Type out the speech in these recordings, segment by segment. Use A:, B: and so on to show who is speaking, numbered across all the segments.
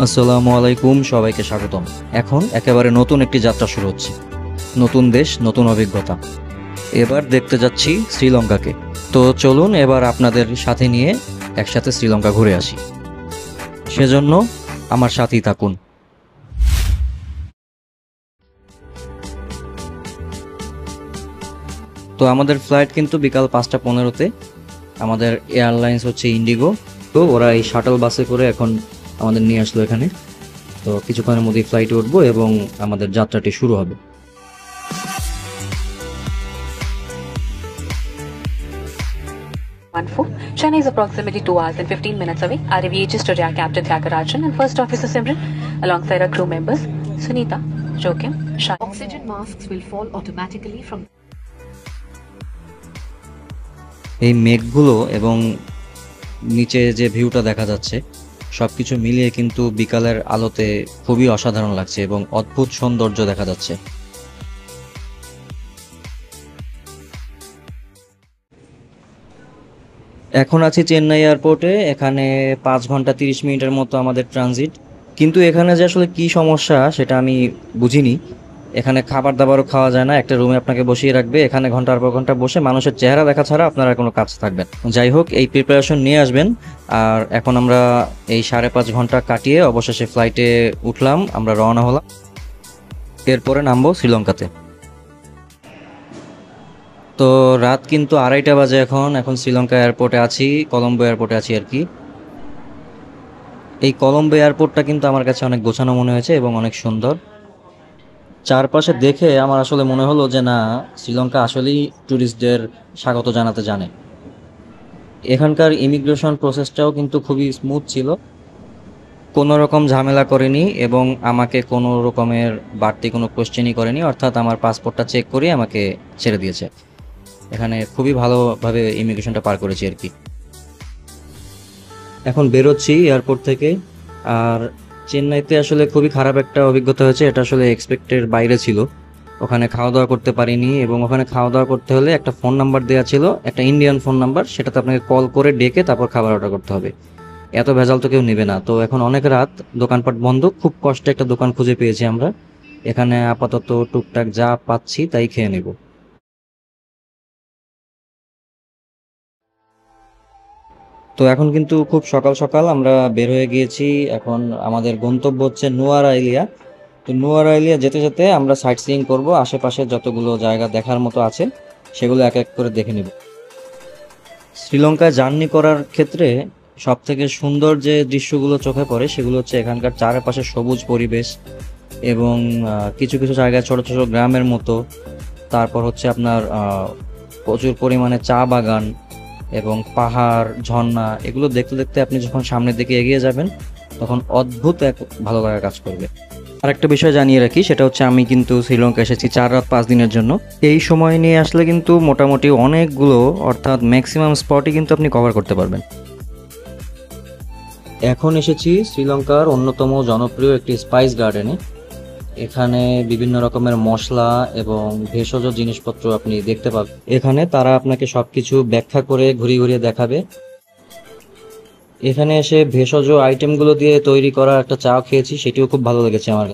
A: আসসালামু আলাইকুম, সবাইকে স্বাগতম। এখন একেবারে নতুন একটি যাত্রা শুরু হচ্ছে। নতুন দেশ, নতুন অভিজ্ঞতা। এবার দেখতে যাচ্ছি শ্রীলঙ্কাকে। তো চলুন এবার আপনাদের সাথে নিয়ে একসাথে শ্রীলঙ্কা ঘুরে আসি। সেজন্য আমার সাথেই থাকুন। তো আমাদের ফ্লাইট কিন্তু বিকাল 5:15-তে। আমাদের এয়ারলাইন্স হচ্ছে ইন্ডিগো। তো ওরা এই শাটল বাসে করে এখন আমাদের নিয়ে আসলো এখানে। তো কিছুক্ষণের মধ্যেই ফ্লাইটে উঠবো এবং আমাদের যাত্রাটি শুরু হবে।
B: Chennai is approximately 2 hours and 15 minutes away. Our aviators today are Captain Thagarajan and First Officer Simran, alongside our crew members Sunita, Joachim, Shah.
C: Oxygen masks will fall automatically from
A: এই মেঘগুলো এবং নিচে যে ভিউটা দেখা যাচ্ছে সবকিছু মিলিয়ে কিন্তু বিকালের আলোতে খুবই অসাধারণ লাগছে এবং অদ্ভুত সৌন্দর্য দেখা যাচ্ছে। এখন আছি চেন্নাই এয়ারপোর্টে। এখানে 5 ঘন্টা 30 মিনিটের মতো আমাদের ট্রানজিট। কিন্তু এখানে যে আসলে কি সমস্যা সেটা আমি বুঝিনি। এখানে খাবার দাবারও খাওয়া যায় না, একটা রুমে আপনাকে বসিয়ে রাখবে, এখানে ঘন্টার পর ঘন্টা বসে মানুষের চেহারা দেখা ছাড়া আপনার আর কোনো কাজ থাকবে না। যাই হোক, এই প্রিপারেশন নিয়ে আসবেন। আর এখন আমরা এই 5.5 ঘন্টা কাটিয়ে অবশেষে ফ্লাইটে উঠলাম, আমরা রওনা হলাম। এরপরে নামবো শ্রীলঙ্কাতে। তো রাত কিন্তু 2:30 বাজে। এখন এখন শ্রীলঙ্কা এয়ারপোর্টে আছি, কলম্বো এয়ারপোর্টে আছি আর কি। এই কলম্বো এয়ারপোর্টটা কিন্তু আমার কাছে অনেক গোছানো মনে হয়েছে এবং অনেক সুন্দর। চারপাশে দেখে আমার আসলে মনে হলো যে না, শ্রীলঙ্কা আসলেই ট্যুরিস্টদের স্বাগত জানাতে জানে। এখানকার ইমিগ্রেশন প্রসেসটাও কিন্তু খুবই স্মুথ ছিল, কোনো রকম ঝামেলা করেনি এবং আমাকে কোনো রকমের বাড়তি কোনো কোশ্চেনই করেনি। অর্থাৎ আমার পাসপোর্টটা চেক করে আমাকে ছেড়ে দিয়েছে। এখানে খুবই ভালোভাবে ইমিগ্রেশনটা পার করেছি আর কি। এখন বেরোচ্ছি এয়ারপোর্ট থেকে। আর চেন্নাইতে আসলে খুবই খারাপ একটা অভিজ্ঞতা হয়েছে, এটা আসলে এক্সপেক্টের বাইরে ছিল। ওখানে খাওয়া দাওয়া করতে পারিনি এবং ওখানে খাওয়া দাওয়া করতে হলে একটা ফোন নাম্বার দেওয়া ছিল, একটা ইন্ডিয়ান ফোন নাম্বার, সেটাতে আপনাকে কল করে ডেকে তারপর খাবার অর্ডার করতে হবে। এত ভেজাল তো কেউ নেবে না। তো এখন অনেক রাত, দোকানপাট বন্ধ, খুব কষ্টে একটা দোকান খুঁজে পেয়েছি আমরা। এখানে আপাতত টুকটাক যা পাচ্ছি তাই খেয়ে নেব। তো এখন কিন্তু খুব সকাল সকাল আমরা বের হয়ে গিয়েছি। এখন আমাদের গন্তব্য হচ্ছে নুয়ারা এলিয়া। তো নুয়ারা এলিয়া যেতে যেতে আমরা সাইট সিইং করবো, আশেপাশে যতগুলো জায়গা দেখার মতো আছে সেগুলো এক এক করে দেখে নেব। শ্রীলঙ্কায় জার্নি করার ক্ষেত্রে সব থেকে সুন্দর যে দৃশ্যগুলো চোখে পড়ে সেগুলো হচ্ছে এখানকার চারপাশে সবুজ পরিবেশ এবং কিছু কিছু জায়গায় ছোট ছোট গ্রামের মতো। তারপর হচ্ছে আপনার প্রচুর পরিমাণে চা বাগান এবং পাহাড়, ঝর্ণা, এগুলো দেখতে দেখতে আপনি যখন সামনের দিকে এগিয়ে যাবেন তখন অদ্ভুত এক ভালো লাগা কাজ করবে। আর একটা বিষয় জানিয়ে রাখি, সেটা হচ্ছে আমি কিন্তু শ্রীলঙ্কা এসেছি 4 রাত 5 দিনের জন্য। এই সময় নিয়ে আসলে কিন্তু মোটামুটি অনেকগুলো, অর্থাৎ ম্যাক্সিমাম স্পটই কিন্তু আপনি কভার করতে পারবেন। এখন এসেছি শ্রীলঙ্কার অন্যতম জনপ্রিয় একটি স্পাইস গার্ডেনে। এখানে বিভিন্ন রকমের মশলা এবং ভেষজ জিনিসপত্র আপনি দেখতে পাবেন। এখানে তারা আপনাকে সবকিছু ব্যাখ্যা করে ঘুরিয়ে ঘুরিয়ে দেখাবে। এখানে এসে ভেষজ আইটেমগুলো দিয়ে তৈরি করা একটা চা খেয়েছি, সেটিও খুব ভালো লেগেছে আমার।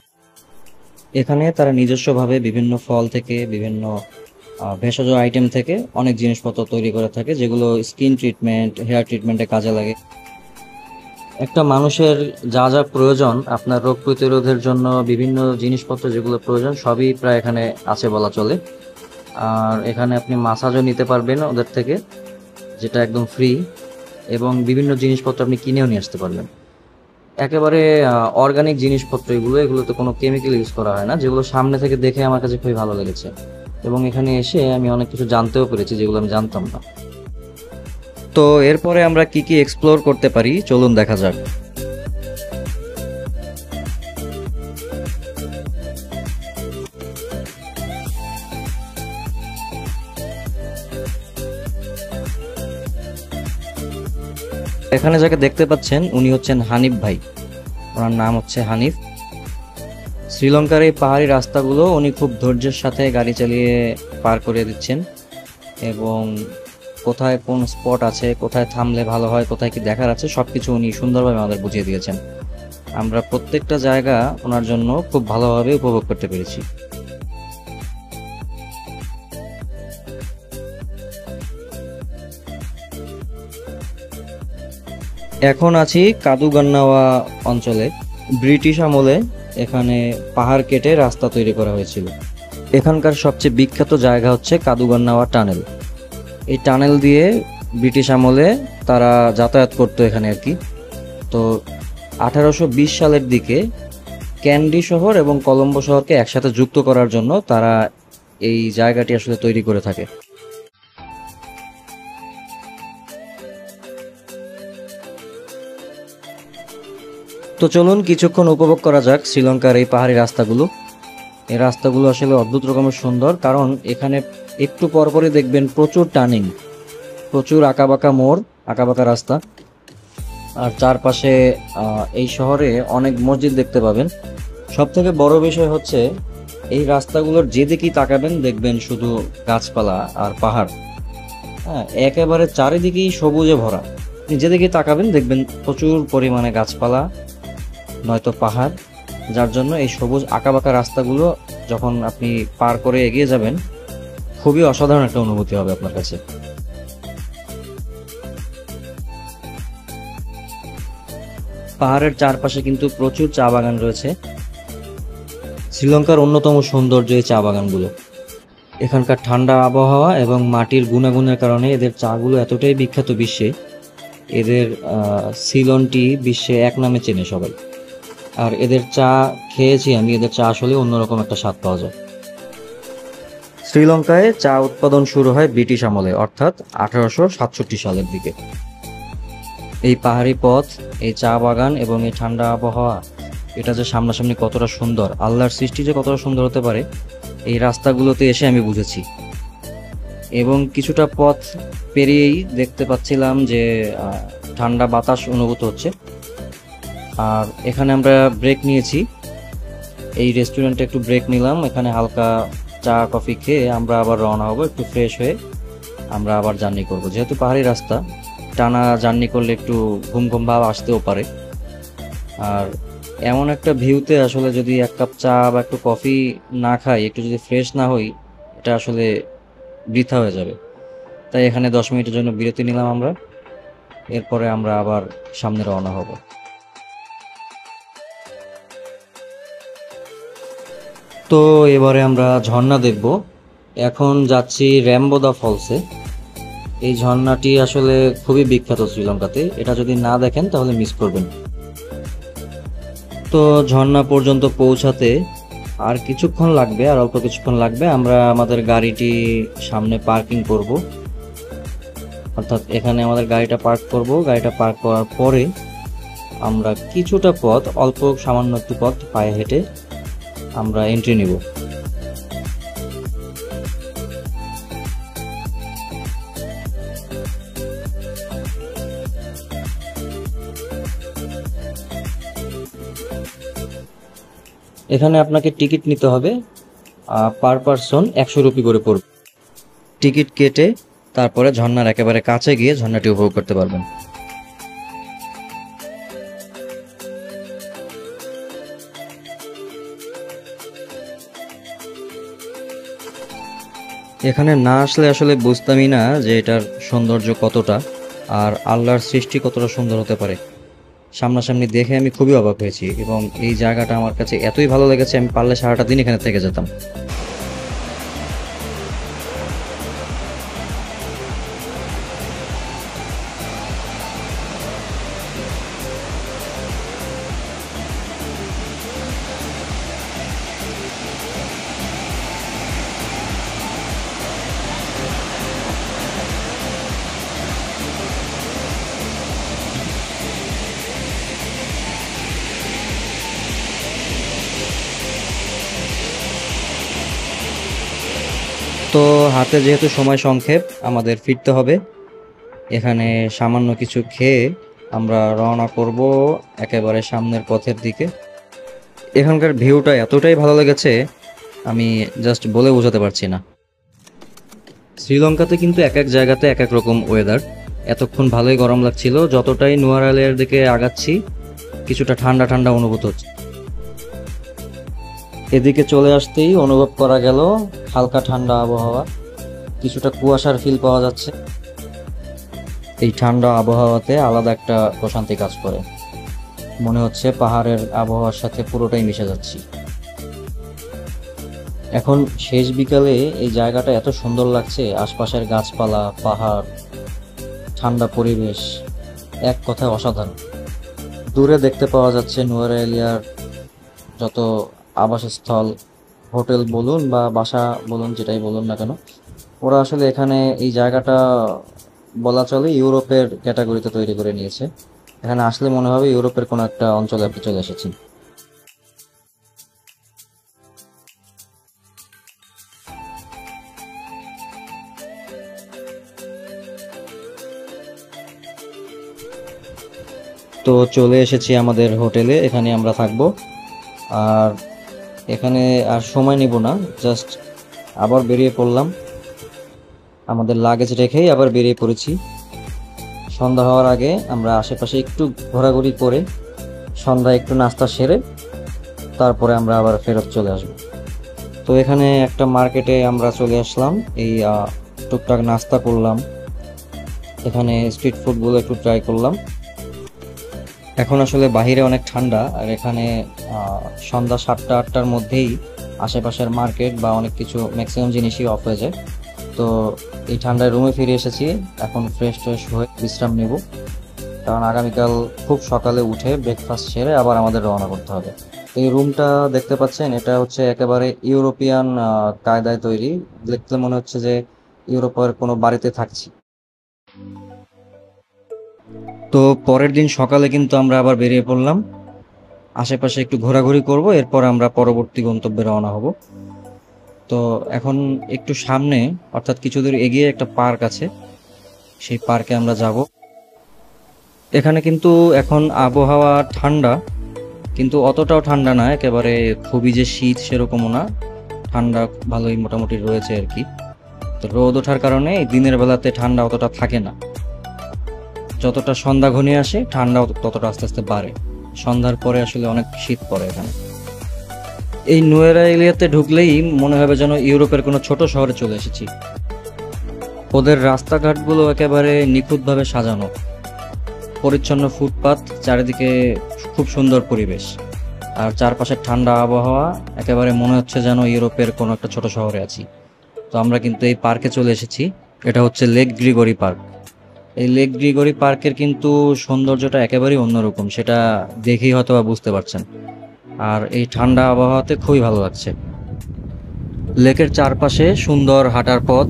A: এখানে তারা নিজস্বভাবে বিভিন্ন ফল থেকে, বিভিন্ন ভেষজ আইটেম থেকে অনেক জিনিসপত্র তৈরি করে থাকে, যেগুলো স্কিন ট্রিটমেন্ট, হেয়ার ট্রিটমেন্টে কাজে লাগে। একটা মানুষের যা যা প্রয়োজন আপনার রোগ প্রতিরোধের জন্য, বিভিন্ন জিনিসপত্র যেগুলো প্রয়োজন সবই প্রায় এখানে আছে বলা চলে। আর এখানে আপনি মাসাজও নিতে পারবেন ওদের থেকে, যেটা একদম ফ্রি, এবং বিভিন্ন জিনিসপত্র আপনি কিনেও নিয়ে আসতে পারবেন। একেবারে অর্গানিক জিনিসপত্র এগুলোতে কোনো কেমিক্যাল ইউজ করা হয় না, যেগুলো সামনে থেকে দেখে আমার কাছে খুবই ভালো লেগেছে। এবং এখানে এসে আমি অনেক কিছু জানতেও পেরেছি যেগুলো আমি জানতাম না। তো এরপরে আমরা কি কি এক্সপ্লোর করতে পারি চলুন দেখা যাক। এখানে যাকে দেখতে পাচ্ছেন উনি হচ্ছেন হানিফ ভাই, ওনার নাম হচ্ছে হানিফ। শ্রীলঙ্কার এই পাহাড়ি রাস্তাগুলো উনি খুব ধৈর্যের সাথে গাড়ি চালিয়ে পার করে দিচ্ছেন এবং কোথায় কোন স্পট আছে, কোথায় থামলে ভালো হয়, কোথায় কি দেখার আছে, সবকিছু উনি সুন্দরভাবে আমাদের বুঝিয়ে দিয়েছেন। আমরা প্রত্যেকটা জায়গা ওনার জন্য খুব ভালোভাবে উপভোগ করতে পেরেছি। এখন আছি কাদুগান্নাওয়া অঞ্চলে। ব্রিটিশ আমলে এখানে পাহাড় কেটে রাস্তা তৈরি করা হয়েছিল। এখানকার সবচেয়ে বিখ্যাত জায়গা হচ্ছে কাদুগান্নাওয়া টানেল। এই টানেল দিয়ে ব্রিটিশ আমলে তারা যাতায়াত করতো এখানে আর কি। তো 1820 সালের দিকে ক্যান্ডি শহর এবং কলম্বো শহরকে একসাথে যুক্ত করার জন্য তারা এই জায়গাটি আসলে তৈরি করে থাকে। তো চলুন কিছুক্ষণ উপভোগ করা যাক শ্রীলঙ্কার এই পাহাড়ি রাস্তাগুলো। এই রাস্তাগুলো আসলে অদ্ভুত রকমের সুন্দর, কারণ এখানে একটু পরপরই দেখবেন প্রচুর টার্নিং, প্রচুর আঁকাবাঁকা মোড়, আঁকাবাঁকা রাস্তা। আর চারপাশে এই শহরে অনেক মসজিদ দেখতে পাবেন। সব থেকে বড় বিষয় হচ্ছে এই রাস্তাগুলোর যেদিকেই তাকাবেন দেখবেন শুধু গাছপালা আর পাহাড়। হ্যাঁ, একেবারে চারিদিকেই সবুজে ভরা। আপনি যেদিকেই তাকাবেন দেখবেন প্রচুর পরিমাণে গাছপালা নয়তো পাহাড়, যার জন্য এই সবুজ আঁকাবাঁকা রাস্তাগুলো যখন আপনি পার করে এগিয়ে যাবেন খুবই অসাধারণ একটা অনুভূতি হবে আপনার কাছে। পাহাড়ের চারপাশে কিন্তু প্রচুর চা বাগান রয়েছে। শ্রীলঙ্কার অন্যতম সৌন্দর্য এই চা বাগানগুলো। এখানকার ঠান্ডা আবহাওয়া এবং মাটির গুণাগুণের কারণে এদের চাগুলো এতটাই বিখ্যাত বিশ্বে। এদের সিলন টি বিশ্বে এক নামে চেনে সবাই। আর এদের চা খেয়েছি আমি, এদের চা আসলে অন্যরকম একটা স্বাদ পাওয়া যায়। শ্রীলঙ্কায় চা উৎপাদন শুরু হয় ব্রিটিশ আমলে, অর্থাৎ 1867 সালের দিকে। এই পাহাড়ি পথ, এই চা বাগান এবং এই ঠান্ডা আবহাওয়া, এটা যে সামনাসামনি কতটা সুন্দর, আল্লাহর সৃষ্টি যে কতটা সুন্দর হতে পারে এই রাস্তাগুলোতে এসে আমি বুঝেছি। এবং কিছুটা পথ পেরিয়েই দেখতে পাচ্ছিলাম যে ঠান্ডা বাতাস অনুভূত হচ্ছে। আর এখানে আমরা ব্রেক নিয়েছি, এই রেস্টুরেন্টে একটু ব্রেক নিলাম। এখানে হালকা চা কফি খেয়ে আমরা আবার রওনা হবো, একটু ফ্রেশ হয়ে আমরা আবার জার্নি করব। যেহেতু পাহাড়ি রাস্তা, টানা জার্নি করলে একটু ঘুম ঘুম ভাব আসতেও পারে। আর এমন একটা ভিউতে আসলে যদি এক কাপ চা বা একটু কফি না খাই, একটু যদি ফ্রেশ না হই, এটা আসলে বৃথা হয়ে যাবে। তাই এখানে 10 মিনিটের জন্য বিরতি নিলাম আমরা। এরপরে আমরা আবার সামনে রওনা হব। তো এবারে আমরা ঝর্ণা দেখব। এখন যাচ্ছি র্যাম্বোদা ফলসে। এই ঝর্ণাটি আসলে খুবই বিখ্যাত শ্রীলঙ্কাতে, এটা যদি না দেখেন তাহলে মিস করবেন। তো ঝর্ণা পর্যন্ত পৌঁছাতে আর কিছুক্ষণ লাগবে, আর অল্প কিছুক্ষণ লাগবে। আমরা আমাদের গাড়িটি সামনে পার্কিং করব, অর্থাৎ এখানে আমাদের গাড়িটা পার্ক করব। গাড়িটা পার্ক করার পরে আমরা কিছুটা পথ, অল্প সামান্য একটু পথ পায়ে হেঁটে আমরা এন্ট্রি নিব। এখানে আপনাকে টিকিট নিতে হবে, পার পারসন 100 রুপি করে পড়বে। টিকিট কেটে তারপরে ঝর্ণার একেবারে কাছে গিয়ে ঝর্ণাটি উপভোগ করতে পারবেন। এখানে না আসলে আসলে বুঝতামই না যে এটার সৌন্দর্য কতটা, আর আল্লাহর সৃষ্টি কতটা সুন্দর হতে পারে। সামনাসামনি দেখে আমি খুবই অবাক হয়েছি, এবং এই জায়গাটা আমার কাছে এতই ভালো লেগেছে আমি পারলে সারাটা দিন এখানে থেকে যেতাম। তো হাতে যেহেতু সময় সংক্ষেপ, আমাদের ফিরতে হবে। এখানে সামান্য কিছু খেয়ে আমরা রওনা করব একেবারে সামনের পথের দিকে। এখানকার ভিউটা এতটাই ভালো লেগেছে আমি জাস্ট বলে বোঝাতে পারছি না। শ্রীলঙ্কাতে কিন্তু এক এক জায়গাতে এক এক রকম ওয়েদার। এতক্ষণ ভালোই গরম লাগছিল, যতটাই নুয়ারাইলিয়ার দিকে আগাচ্ছি কিছুটা ঠান্ডা ঠান্ডা অনুভূত হচ্ছে। এদিকে চলে আসতেই অনুভব করা গেল হালকা ঠান্ডা আবহাওয়া, কিছুটা কুয়াশার ফিল পাওয়া যাচ্ছে। এই ঠান্ডা আবহাওয়াতে আলাদা একটা প্রশান্তি কাজ করে, মনে হচ্ছে পাহাড়ের আবহাওয়ার সাথে পুরোটাই মিশে যাচ্ছি। এখন শেষ বিকালে এই জায়গাটা এত সুন্দর লাগছে, আশপাশের গাছপালা, পাহাড়, ঠান্ডা পরিবেশ, এক কথায় অসাধারণ। দূরে দেখতে পাওয়া যাচ্ছে নুয়ারা এলিয়ার যত আবাসস্থল, হোটেল বলুন বা বাসা বলুন, যেটাই বলুন না কেন, ওরা আসলে এখানে এই জায়গাটা বলা চলে ইউরোপের ক্যাটাগরিতে তৈরি করে নিয়েছে। এখানে আসলে মনে হবে ইউরোপের কোনো একটা অঞ্চলে আপনি চলে এসেছেন। তো চলে এসেছি আমাদের হোটেলে, এখানে আমরা থাকবো। আর এখানে আর সময় নিব না, জাস্ট আবার বেরিয়ে পড়লাম। আমাদের লাগেজ রেখেই আবার বেরিয়ে পড়েছি। সন্ধ্যা হওয়ার আগে আমরা আশেপাশে একটু ঘোরাঘুরি করে সন্ধ্যায় একটু নাস্তা সেরে তারপরে আমরা আবার ফেরত চলে আসব। তো এখানে একটা মার্কেটে আমরা চলে আসলাম, এই টুকটাক নাস্তা করলাম, এখানে স্ট্রিট ফুডগুলো একটু ট্রাই করলাম। এখন আসলে বাহিরে অনেক ঠান্ডা, আর এখানে সন্ধ্যা 7টা-8টার মধ্যেই আশেপাশের মার্কেট বা অনেক কিছু ম্যাক্সিমাম জিনিসই অফ হয়ে যায়। তো এই ঠান্ডায় রুমে ফিরে এসেছি, এখন ফ্রেশ হয়ে বিশ্রাম নেব, কারণ আগামীকাল খুব সকালে উঠে ব্রেকফাস্ট সেরে আবার আমাদের রওনা করতে হবে। এই রুমটা দেখতে পাচ্ছেন, এটা হচ্ছে একেবারে ইউরোপিয়ান কায়দায় তৈরি, দেখতে মনে হচ্ছে যে ইউরোপের কোনো বাড়িতে থাকছি। তো পরের দিন সকালে কিন্তু আমরা আবার বেরিয়ে পড়লাম, আশেপাশে একটু ঘোরাঘুরি করব, এরপর আমরা পরবর্তী গন্তব্যে রওনা হব। তো এখন একটু সামনে, অর্থাৎ কিছু দূর এগিয়ে একটা পার্ক আছে, সেই পার্কে আমরা যাব। এখানে কিন্তু এখন আবহাওয়া ঠান্ডা, কিন্তু অতটাও ঠান্ডা না, একেবারে খুবই যে শীত সেরকমও না, ঠান্ডা ভালোই মোটামুটি রয়েছে আর কি। তো রোদ ওঠার কারণে দিনের বেলাতে ঠান্ডা অতটা থাকে না, যতটা সন্ধ্যা ঘনিয়ে আসে ঠান্ডাও ততটা আস্তে আস্তে বাড়ে। সন্ধ্যার পরে আসলে অনেক শীত পড়ে এখানে। এই নুয়েরা এলিয়াতে ঢুকলেই মনে হবে যেন ইউরোপের কোনো ছোট শহরে চলে এসেছি। ওদের রাস্তাঘাটগুলো একেবারে নিখুঁতভাবে সাজানো, পরিচ্ছন্ন ফুটপাত, চারিদিকে খুব সুন্দর পরিবেশ, আর চারপাশের ঠান্ডা আবহাওয়া, একেবারে মনে হচ্ছে যেন ইউরোপের কোনো একটা ছোট শহরে আছি। তো আমরা কিন্তু এই পার্কে চলে এসেছি, এটা হচ্ছে লেক গ্রিগরি পার্ক। এই লেক গ্রিগরি পার্কের কিন্তু সৌন্দর্যটা একেবারেই অন্যরকম, সেটা দেখেই হয়তো বা বুঝতে পারছেন। আর এই ঠান্ডা আবহাওয়াতে খুবই ভালো লাগছে। লেকের চারপাশে সুন্দর হাঁটার পথ,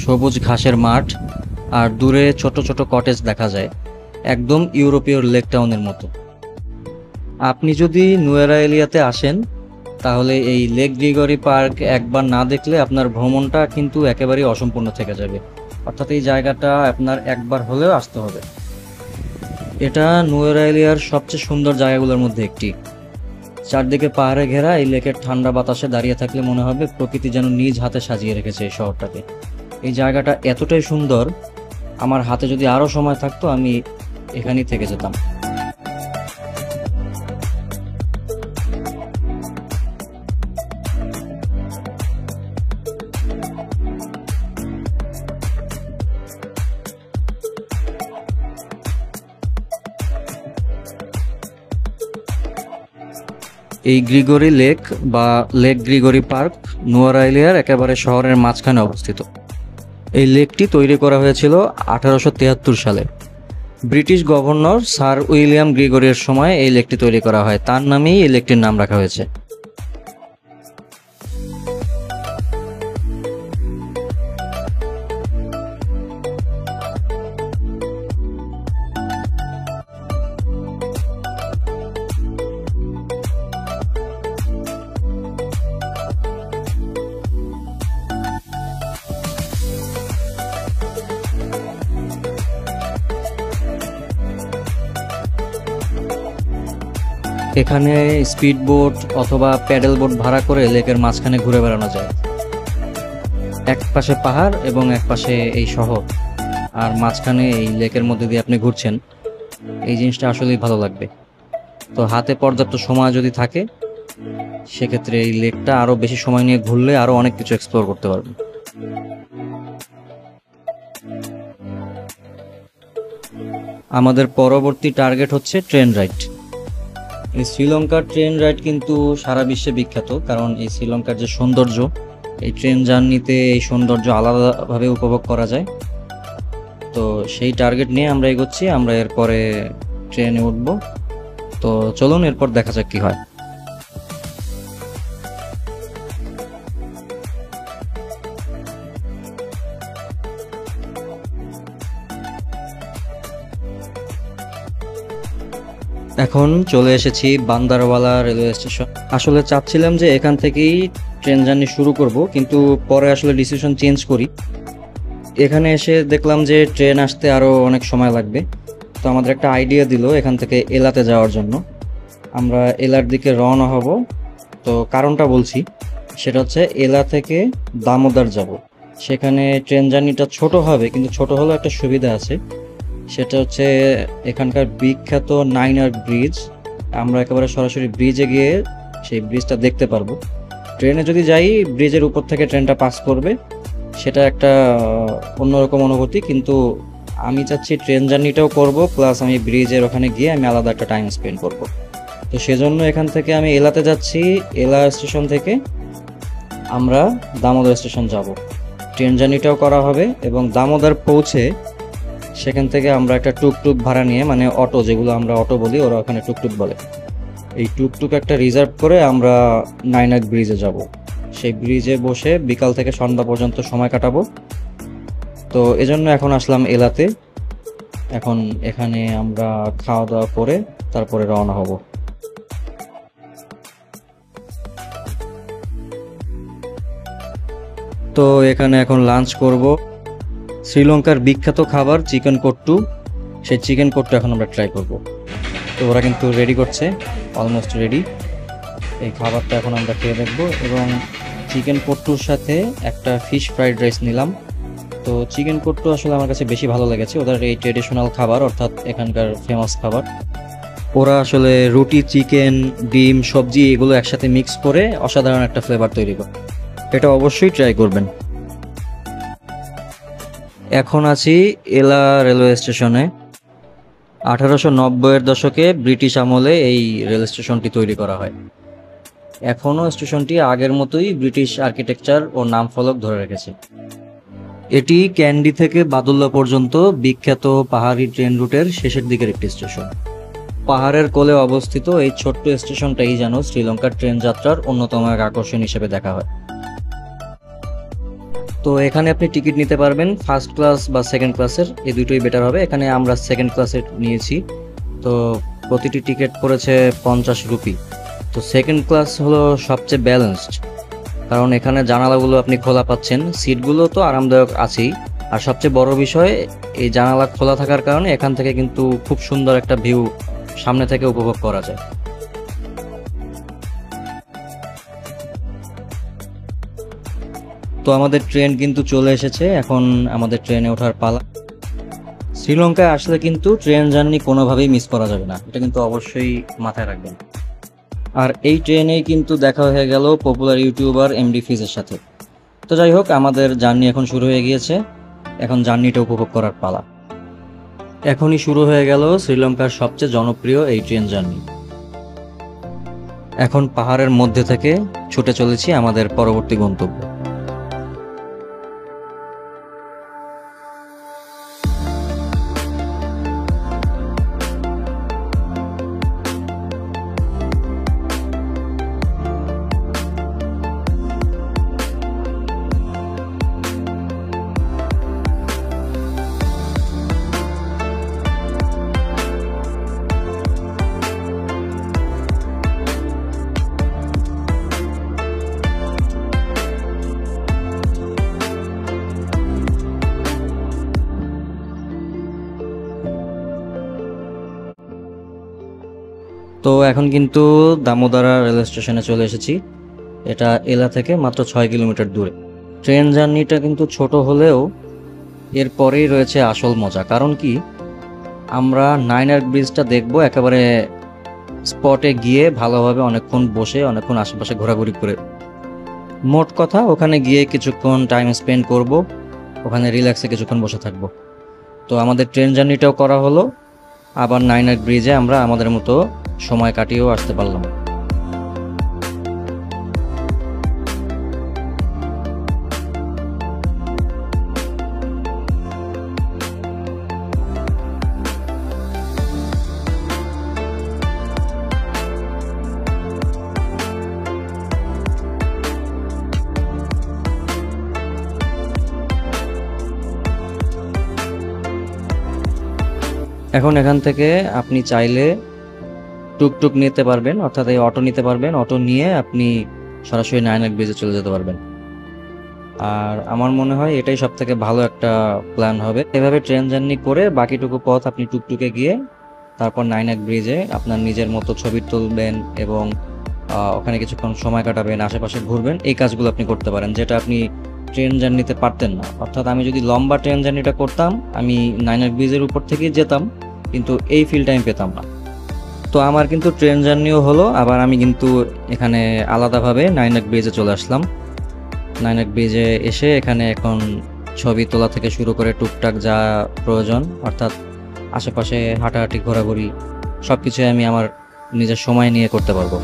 A: সবুজ ঘাসের মাঠ, আর দূরে ছোট ছোট কটেজ দেখা যায়, একদম ইউরোপীয় লেক টাউনের মতো। আপনি যদি নুয়েরা এলিয়াতে আসেন তাহলে এই লেক গ্রিগরি পার্ক একবার না দেখলে আপনার ভ্রমণটা কিন্তু একেবারেই অসম্পূর্ণ থেকে যাবে। অর্থাৎ এই জায়গাটা আপনার একবার হলেও আসতে হবে। এটা নুয়েরা এলিয়ার সবচেয়ে সুন্দর জায়গাগুলোর মধ্যে একটি। চারদিকে পাহাড়ে ঘেরা এই লেকের ঠান্ডা বাতাসে দাঁড়িয়ে থাকলে মনে হবে প্রকৃতি যেন নিজ হাতে সাজিয়ে রেখেছে এই শহরটাকে। এই জায়গাটা এতটাই সুন্দর, আমার হাতে যদি আরো সময় থাকতো আমি এখানেই থেকে যেতাম। এই গ্রিগরি লেক বা লেক গ্রিগরি পার্ক নুয়েরা এলিয়ার একেবারে শহরের মাঝখানে অবস্থিত। এই লেকটি তৈরি করা হয়েছিল 1873 সালে। ব্রিটিশ গভর্নর স্যার উইলিয়াম গ্রিগরির সময় এই লেকটি তৈরি করা হয়, তার নামেই এই লেকটির নাম রাখা হয়েছে। এখানে স্পিড বোট অথবা প্যাডেল বোট ভাড়া করে লেকের মাঝখানে ঘুরে বেড়ানো যায়। এক পাশে পাহাড় এবং এক পাশে এই শহর, আর মাঝখানে এই লেকের মধ্যে দিয়ে আপনি ঘুরছেন, এই জিনিসটা আসলেই ভালো লাগবে। তো হাতে পর্যাপ্ত সময় যদি থাকে সেক্ষেত্রে এই লেকটা আরো বেশি সময় নিয়ে ঘুরলে আরো অনেক কিছু এক্সপ্লোর করতে পারবেন। আমাদের পরবর্তী টার্গেট হচ্ছে ট্রেন রাইড। এই শ্রীলঙ্কার ট্রেন রাইড কিন্তু সারা বিশ্বে বিখ্যাত, কারণ এই শ্রীলঙ্কার যে সৌন্দর্য, এই ট্রেন জার্নিতে এই সৌন্দর্য আলাদাভাবে উপভোগ করা যায়। তো সেই টার্গেট নিয়ে আমরা এগোচ্ছি, আমরা এরপরে ট্রেনে উঠব। তো চলুন এরপর দেখা যাক কি হয়। এখন চলে এসেছি বান্দারওয়ালা রেলওয়ে স্টেশন। আসলে চাচ্ছিলাম যে এখান থেকেই ট্রেন জার্নি শুরু করব, কিন্তু পরে আসলে ডিসিশন চেঞ্জ করি। এখানে এসে দেখলাম যে ট্রেন আসতে আরও অনেক সময় লাগবে। তো আমাদের একটা আইডিয়া দিল এখান থেকে এলাতে যাওয়ার জন্য। আমরা এলার দিকে রওনা হব। তো কারণটা বলছি, সেটা হচ্ছে এলা থেকে দামোদর যাব। সেখানে ট্রেন জার্নিটা ছোট হবে, কিন্তু ছোট হলেও একটা সুবিধা আছে, সেটা হচ্ছে এখানকার বিখ্যাত নাইনার ব্রিজ। আমরা একেবারে সরাসরি ব্রিজে গিয়ে সেই ব্রিজটা দেখতে পারবো। ট্রেনে যদি যাই, ব্রিজের উপর থেকে ট্রেনটা পাস করবে, সেটা একটা অন্যরকম অনুভূতি। কিন্তু আমি চাচ্ছি ট্রেন জার্নিটাও করব, প্লাস আমি ব্রিজের ওখানে গিয়ে আমি আলাদা একটা টাইম স্পেন্ড করব। তো সেজন্য এখান থেকে আমি এলাতে যাচ্ছি। এলা স্টেশন থেকে আমরা দামোদর স্টেশন যাব। ট্রেন জার্নিটাও করা হবে এবং দামোদর পৌঁছে সেখান থেকে আমরা একটা টুকটুক ভাড়া নিয়ে, মানে অটো, যেগুলো আমরা অটো বলি, ওরা ওখানে টুকটুক বলে, এই টুকটুক একটা রিজার্ভ করে আমরা নাইনাক ব্রিজে যাব। সেই ব্রিজে বসে বিকাল থেকে সন্ধ্যা পর্যন্ত সময় কাটাবো। তো এজন্য এখন আসলাম এলাতে। এখন এখানে আমরা খাওয়া দাওয়া করে তারপরে রওনা হব। তো এখানে এখন লাঞ্চ করব। শ্রীলঙ্কার বিখ্যাত খাবার চিকেন কোট্টু, সেই চিকেন কোট্টু এখন আমরা ট্রাই করব। তো ওরা কিন্তু রেডি করছে, অলমোস্ট রেডি। এই খাবারটা এখন আমরা খেয়ে দেখব। এবং চিকেন কোট্টুর সাথে একটা ফিশ ফ্রাইড রাইস নিলাম। তো চিকেন কোট্টু আসলে আমার কাছে বেশি ভালো লেগেছে, ওদের এই ট্রেডিশনাল খাবার, অর্থাৎ এখানকার ফেমাস খাবার। ওরা আসলে রুটি, চিকেন, ডিম, সবজি এগুলো একসাথে মিক্স করে অসাধারণ একটা ফ্লেভার তৈরি করে। এটা অবশ্যই ট্রাই করবেন। এখন আছি এলা রেলওয়ে স্টেশনে। 1890-এর দশকে ব্রিটিশ আমলে এই রেল স্টেশনটি তৈরি করা হয়। এখনও স্টেশনটি আগের মতোই ব্রিটিশ আর্কিটেকচার ও নাম ফলক ধরে রেখেছে। এটি ক্যান্ডি থেকে বাদুল্লা পর্যন্ত বিখ্যাত পাহাড়ি ট্রেন রুটের শেষের দিকের একটি স্টেশন। পাহাড়ের কোলে অবস্থিত এই ছোট্ট স্টেশনটাই যেন শ্রীলঙ্কার ট্রেন যাত্রার অন্যতম এক আকর্ষণ হিসেবে দেখা হয়। তো এখানে আপনি টিকিট নিতে পারবেন ফার্স্ট ক্লাস বা সেকেন্ড ক্লাসের, এই দুটোই বেটার হবে। এখানে আমরা সেকেন্ড ক্লাসের নিয়েছি। তো প্রতিটি টিকিট পড়েছে 50 রুপি। তো সেকেন্ড ক্লাস হলো সবচেয়ে ব্যালেন্সড, কারণ এখানে জানালাগুলো আপনি খোলা পাচ্ছেন, সিটগুলো তো আরামদায়ক আছেই, আর সবচেয়ে বড় বিষয় এই জানালা খোলা থাকার কারণে এখান থেকে কিন্তু খুব সুন্দর একটা ভিউ সামনে থেকে উপভোগ করা যায়। তো আমাদের ট্রেন কিন্তু চলে এসেছে, এখন আমাদের ট্রেনে ওঠার পালা। শ্রীলঙ্কায় আসলে কিন্তু ট্রেন জার্নি কোনোভাবেই মিস করা যাবে না, এটা কিন্তু অবশ্যই মাথায় রাখবেন। আর এই ট্রেনেই কিন্তু দেখা হয়ে গেল পপুলার ইউটিউবার এমডি ফিজের সাথে। তো যাই হোক, আমাদের জার্নি এখন শুরু হয়ে গিয়েছে, এখন জার্নিটা উপভোগ করার পালা। এখনই শুরু হয়ে গেল শ্রীলঙ্কার সবচেয়ে জনপ্রিয় এই ট্রেন জার্নি। এখন পাহাড়ের মধ্যে থেকে ছুটে চলেছি আমাদের পরবর্তী গন্তব্য। তো এখন কিন্তু দামোদরা রেল স্টেশনে চলে এসেছি। এটা এলা থেকে মাত্র 6 কিলোমিটার দূরে। ট্রেন জার্নিটা কিন্তু ছোট হলেও এরপরেই রয়েছে আসল মজা। কারণ কি, আমরা নাইনার ব্রিজটা দেখব একেবারে স্পটে গিয়ে ভালোভাবে অনেকক্ষণ বসে অনেকক্ষণ আশেপাশে ঘোরাঘুরি করে, মোট কথা ওখানে গিয়ে কিছুক্ষণ টাইম স্পেন্ড করব, ওখানে রিল্যাক্সে কিছুক্ষণ বসে থাকবো। তো আমাদের ট্রেন জার্নিটাও করা হলো, আবার নাইনাক ব্রিজে আমরা আমাদের মতো সময় কাটিয়েও আসতে পারলাম। এখন এখান থেকে আপনি চাইলে টুকটুক নিতে পারবেন, অর্থাৎ এই অটো নিতে পারবেন, অটো নিয়ে আপনি সরাসরি নাইনাক ব্রিজে চলে যেতে পারবেন। আর আমার মনে হয় এটাই সব থেকে ভালো একটা প্ল্যান হবে। এভাবে ট্রেন জার্নি করে বাকিটুকু পথ আপনি টুকটুকে গিয়ে তারপর নাইনাক ব্রিজে আপনার নিজের মতো ছবি তুলবেন এবং ওখানে কিছুক্ষণ সময় কাটাবেন, আশেপাশে ঘুরবেন, এই কাজগুলো আপনি করতে পারেন, যেটা আপনি ট্রেন জার্নিতে পারতেন না। অর্থাৎ আমি যদি লম্বা ট্রেন জার্নিটা করতাম, আমি নাইনাক ব্রিজের উপর থেকেই যেতাম, কিন্তু এই ফিলটা আমি পেতাম না। তো আমার কিন্তু ট্রেন জার্নিও হলো, আবার আমি কিন্তু এখানে আলাদাভাবে নাইনাক ব্রিজে চলে আসলাম। নাইনাক ব্রিজে এসে এখানে এখন ছবি তোলা থেকে শুরু করে টুকটাক যা প্রয়োজন, অর্থাৎ আশেপাশে হাঁটাহাঁটি ঘোরাঘুরি সব কিছুই আমি আমার নিজের সময় নিয়ে করতে পারবো।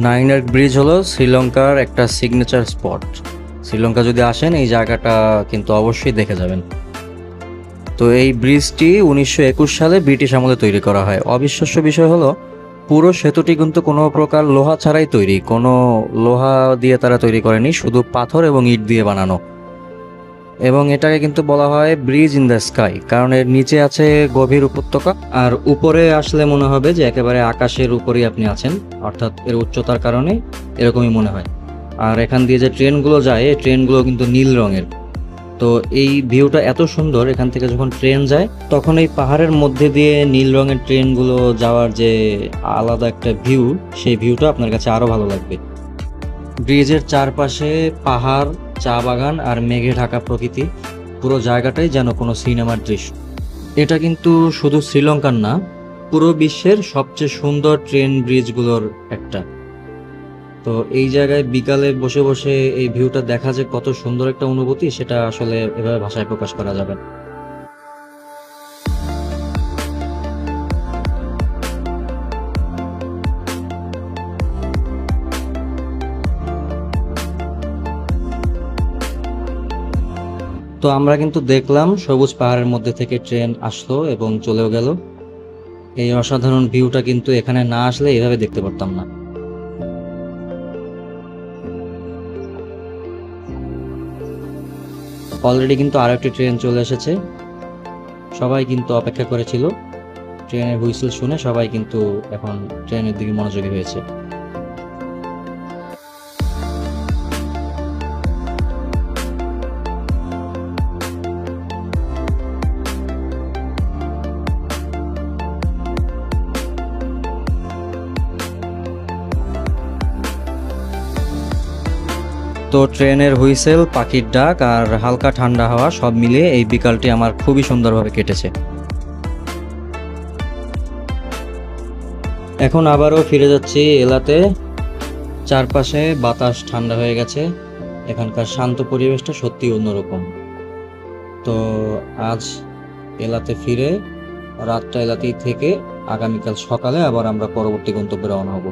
A: নাইনাক ব্রিজ হলো শ্রীলঙ্কার একটা সিগনেচার স্পট। শ্রীলঙ্কা যদি আসেন এই জায়গাটা কিন্তু অবশ্যই দেখে যাবেন। তো এই ব্রিজটি 1921 সালে ব্রিটিশ আমলে তৈরি করা হয়। অবিশ্বাস্য বিষয় হলো পুরো সেতুটি কিন্তু কোনো প্রকার লোহা ছাড়াই তৈরি, কোনো লোহা দিয়ে তারা তৈরি করেনি, শুধু পাথর এবং ইট দিয়ে বানানো। এবং এটাকে কিন্তু বলা হয় ব্রিজ ইন দ্য স্কাই, কারণ এর নিচে আছে গভীর উপত্যকা, আর উপরে আসলে মনে হবে যে একেবারে আকাশের উপরেই আপনি আছেন, অর্থাৎ এর উচ্চতার কারণে এরকমই মনে হয়। আর এখান দিয়ে যে ট্রেনগুলো যায়, এই ট্রেনগুলো কিন্তু নীল রঙের। তো এই ভিউটা এত সুন্দর, এখান থেকে যখন ট্রেন যায় তখন এই পাহাড়ের মধ্যে দিয়ে নীল রঙের ট্রেনগুলো যাওয়ার যে আলাদা একটা ভিউ, সেই ভিউটা আপনার কাছে আরো ভালো লাগবে। ব্রিজের চারপাশে পাহাড়, চা বাগান আর মেঘে ঢাকা প্রকৃতি, পুরো জায়গাটাই যেন কোনো সিনেমার দৃশ্য। এটা কিন্তু শুধু শ্রীলঙ্কার না, পুরো বিশ্বের সবচেয়ে সুন্দর ট্রেন ব্রিজগুলোর একটা। তো এই জায়গায় বিকালে বসে বসে এই ভিউটা দেখা যে কত সুন্দর একটা অনুভূতি, সেটা আসলে এভাবে ভাষায় প্রকাশ করা যাবে না। তো আমরা কিন্তু দেখলাম সবুজ পাহাড়ের মধ্যে থেকে ট্রেন আসলো এবং চলেও গেল। এই অসাধারণ ভিউটা কিন্তু এখানে না আসলে এভাবে দেখতে পারতাম না। অলরেডি কিন্তু আরো একটি ট্রেন চলে এসেছে, সবাই কিন্তু অপেক্ষা করেছিল। ট্রেনের হুইসেল শুনে সবাই কিন্তু এখন ট্রেনের দিকে মনোযোগী হয়েছে। তো ট্রেনের হুইসেল, পাখির ডাক আর হালকা ঠান্ডা হাওয়া সব মিলিয়ে এই বিকালটি আমার খুবই সুন্দরভাবে কেটেছে। এখন আবারও ফিরে যাচ্ছি এলাতে। চারপাশে বাতাস ঠান্ডা হয়ে গেছে, এখানকার শান্ত পরিবেশটা সত্যি অন্যরকম। তো আজ এলাতে ফিরে রাতটা এলাতেই থেকে আগামীকাল সকালে আবার আমরা পরবর্তী গন্তব্যে রওনা হব।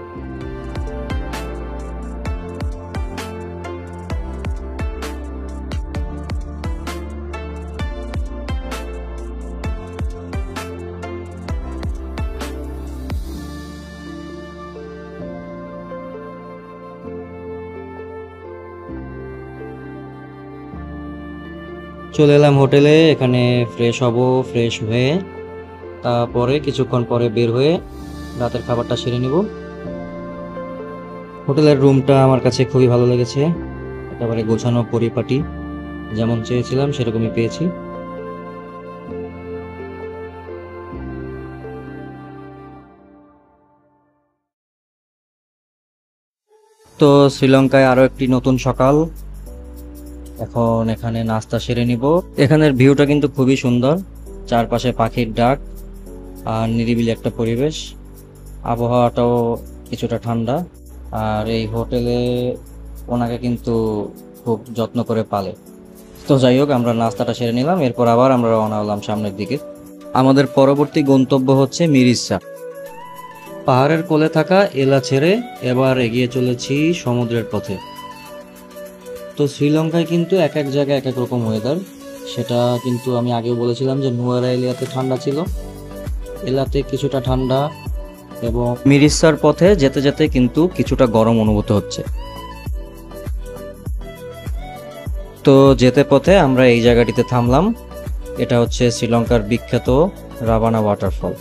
A: চলে এলাম হোটেলে, এখানে ফ্রেশ হব। ফ্রেশ হয়ে তারপরে কিছুক্ষণ পরে বের হয়ে রাতের খাবারটা সেরে নিব। হোটেলের রুমটা আমার কাছে খুবই ভালো লেগেছে, একেবারে গোছানো পরিপাটি, যেমন চেয়েছিলাম সেরকমই পেয়েছি। তো শ্রীলঙ্কায় আরো একটি নতুন সকাল। এখন এখানে নাস্তা সেরে নিব। এখানের ভিউটা কিন্তু খুবই সুন্দর, চারপাশে পাখির ডাক আর নিরিবিলি একটা পরিবেশ, আবহাওয়াটাও কিছুটা ঠান্ডা। আর এই হোটেলে ওনাকে কিন্তু খুব যত্ন করে পালে। তো যাই হোক, আমরা নাস্তাটা সেরে নিলাম, এরপর আবার আমরা রওনা হলাম সামনের দিকে। আমাদের পরবর্তী গন্তব্য হচ্ছে মিরিসা। পাহাড়ের কোলে থাকা এলা ছেড়ে এবার এগিয়ে চলেছি সমুদ্রের পথে। তো শ্রীলঙ্কায় কিন্তু এক এক জায়গায় এক এক রকম ওয়েদার, সেটা কিন্তু আমি আগেও বলেছিলাম যে নুয়ারা এলিয়াতে ঠান্ডা ছিল, এলাতে কিছুটা ঠান্ডা, এবং মিরিসার পথে যেতে যেতে কিন্তু কিছুটা গরম অনুভূত হচ্ছে। তো যেতে পথে আমরা এই জায়গাটিতে থামলাম। এটা হচ্ছে শ্রীলঙ্কার বিখ্যাত রাবানা ওয়াটারফল।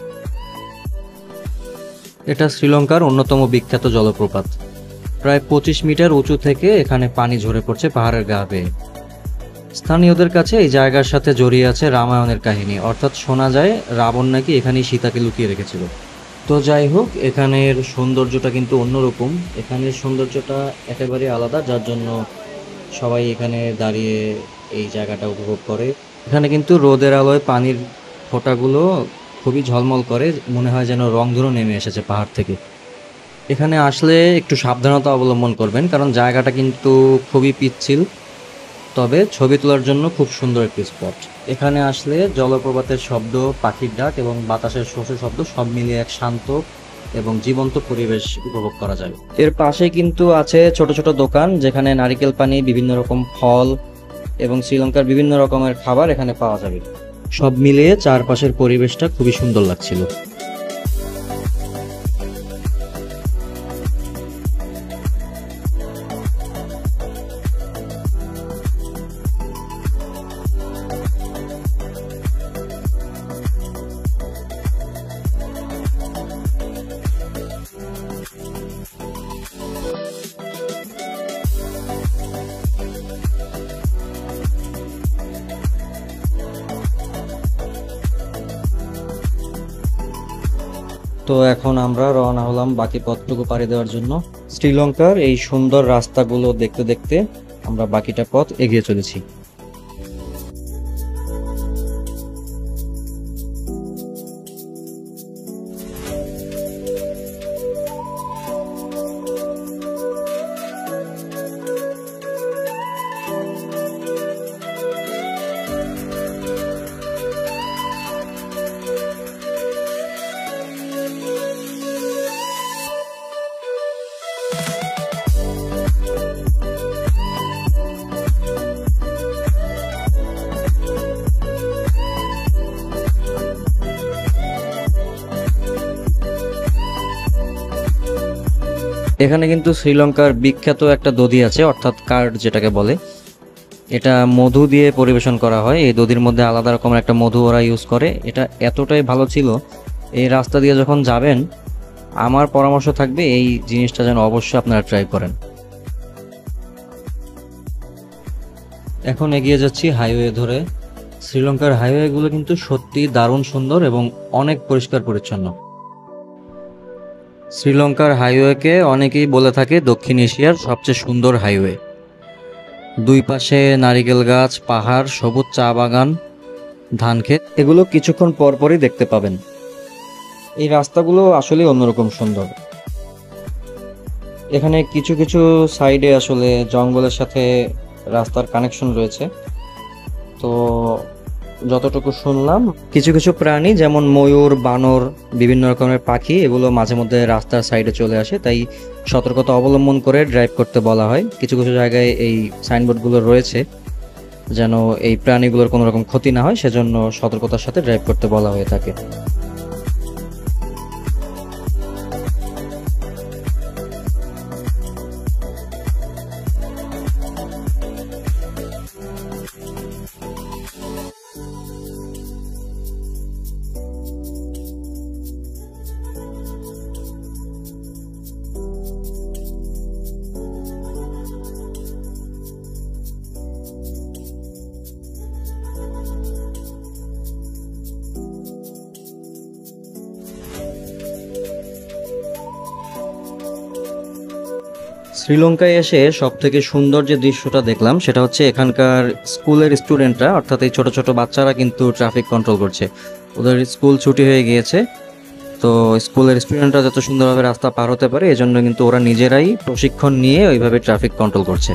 A: এটা শ্রীলঙ্কার অন্যতম বিখ্যাত জলপ্রপাত। প্রায় 25 মিটার উঁচু থেকে এখানে পানি ঝরে পড়ছে পাহাড়ের গা বেয়ে। স্থানীয়দের কাছে এই জায়গার সাথে জড়িয়ে আছে রামায়ণের কাহিনী, অর্থাৎ শোনা যায় রাবণ নাকি এখানেই সীতাকে লুকিয়ে রেখেছিল। তো যাই হোক, এখানের সৌন্দর্যটা কিন্তু অন্যরকম। এখানের সৌন্দর্যটা একেবারে আলাদা, যার জন্য সবাই এখানে দাঁড়িয়ে এই জায়গাটা উপভোগ করে। এখানে কিন্তু রোদের আলোয় পানির ফোঁটাগুলো খুবই ঝলমল করে, মনে হয় যেন রংধনু নেমে এসেছে পাহাড় থেকে। এখানে আসলে একটু সাবধানতা অবলম্বন করবেন, কারণ জায়গাটা কিন্তু খুবই পিচ্ছিল, তবে ছবি তোলার জন্য খুব সুন্দর একটি স্পট। এখানে আসলে জলপ্রপাতের শব্দ, পাখির ডাক এবং বাতাসের শোষো শব্দ সব মিলিয়ে এক শান্ত এবং জীবন্ত পরিবেশ উপভোগ করা যায়। এর পাশে কিন্তু আছে ছোট ছোট দোকান, যেখানে নারিকেল পানি, বিভিন্ন রকম ফল এবং শ্রীলঙ্কার বিভিন্ন রকমের খাবার এখানে পাওয়া যাবে। সব মিলিয়ে চারপাশের পরিবেশটা খুবই সুন্দর লাগছিল। তো এখন আমরা রওনা হলাম বাকি পথটুকু পাড়ি দেওয়ার জন্য। শ্রীলঙ্কার এই সুন্দর রাস্তাগুলো দেখতে দেখতে আমরা বাকিটা পথ এগিয়ে চলেছি। এখানে কিন্তু শ্রীলঙ্কার বিখ্যাত একটা দধি আছে, অর্থাৎ কার্ড যেটাকে বলে। এটা মধু দিয়ে পরিবেশন করা হয়। এই দধির মধ্যে আলাদা রকমের একটা মধু ওরা ইউজ করে। এটা এতটাই ভালো ছিল, এই রাস্তা দিয়ে যখন যাবেন আমার পরামর্শ থাকবে এই জিনিসটা যেন অবশ্যই আপনারা ট্রাই করেন। এখন এগিয়ে যাচ্ছি হাইওয়ে ধরে। শ্রীলঙ্কার হাইওয়েগুলো কিন্তু সত্যি দারুণ সুন্দর এবং অনেক পরিষ্কার পরিচ্ছন্ন। শ্রীলঙ্কার হাইওয়েকে অনেকেই বলে থাকে দক্ষিণ এশিয়ার সবচেয়ে সুন্দর হাইওয়ে। দুই পাশে নারিকেল গাছ, পাহাড়, সবুজ চা বাগান, ধানক্ষেত, এগুলো কিছুক্ষণ পরপরই দেখতে পাবেন। এই রাস্তাগুলো আসলে অন্যরকম সুন্দর। এখানে কিছু কিছু সাইডে আসলে জঙ্গলের সাথে রাস্তার কানেকশন রয়েছে। তো যতটুকু শুনলাম, কিছু কিছু প্রাণী যেমন ময়ূর, বানর, বিভিন্ন রকমের পাখি, এগুলো মাঝে মধ্যে রাস্তার সাইডে চলে আসে, তাই সতর্কতা অবলম্বন করে ড্রাইভ করতে বলা হয়। কিছু কিছু জায়গায় এই সাইনবোর্ডগুলো রয়েছে যেন এই প্রাণীগুলোর কোনো রকম ক্ষতি না হয়, সেজন্য সতর্কতার সাথে ড্রাইভ করতে বলা হয়ে থাকে। শ্রীলঙ্কায় এসে সব থেকে সুন্দর যে দৃশ্যটা দেখলাম সেটা হচ্ছে এখানকার স্কুলের স্টুডেন্টরা, অর্থাৎ এই ছোট ছোট বাচ্চারা কিন্তু ট্রাফিক কন্ট্রোল করছে। ওদের স্কুল ছুটি হয়ে গিয়েছে, তো স্কুলের স্টুডেন্টরা যত সুন্দরভাবে রাস্তা পার হতে পারে এজন্য কিন্তু ওরা নিজেরাই প্রশিক্ষণ নিয়ে ওইভাবে ট্রাফিক কন্ট্রোল করছে।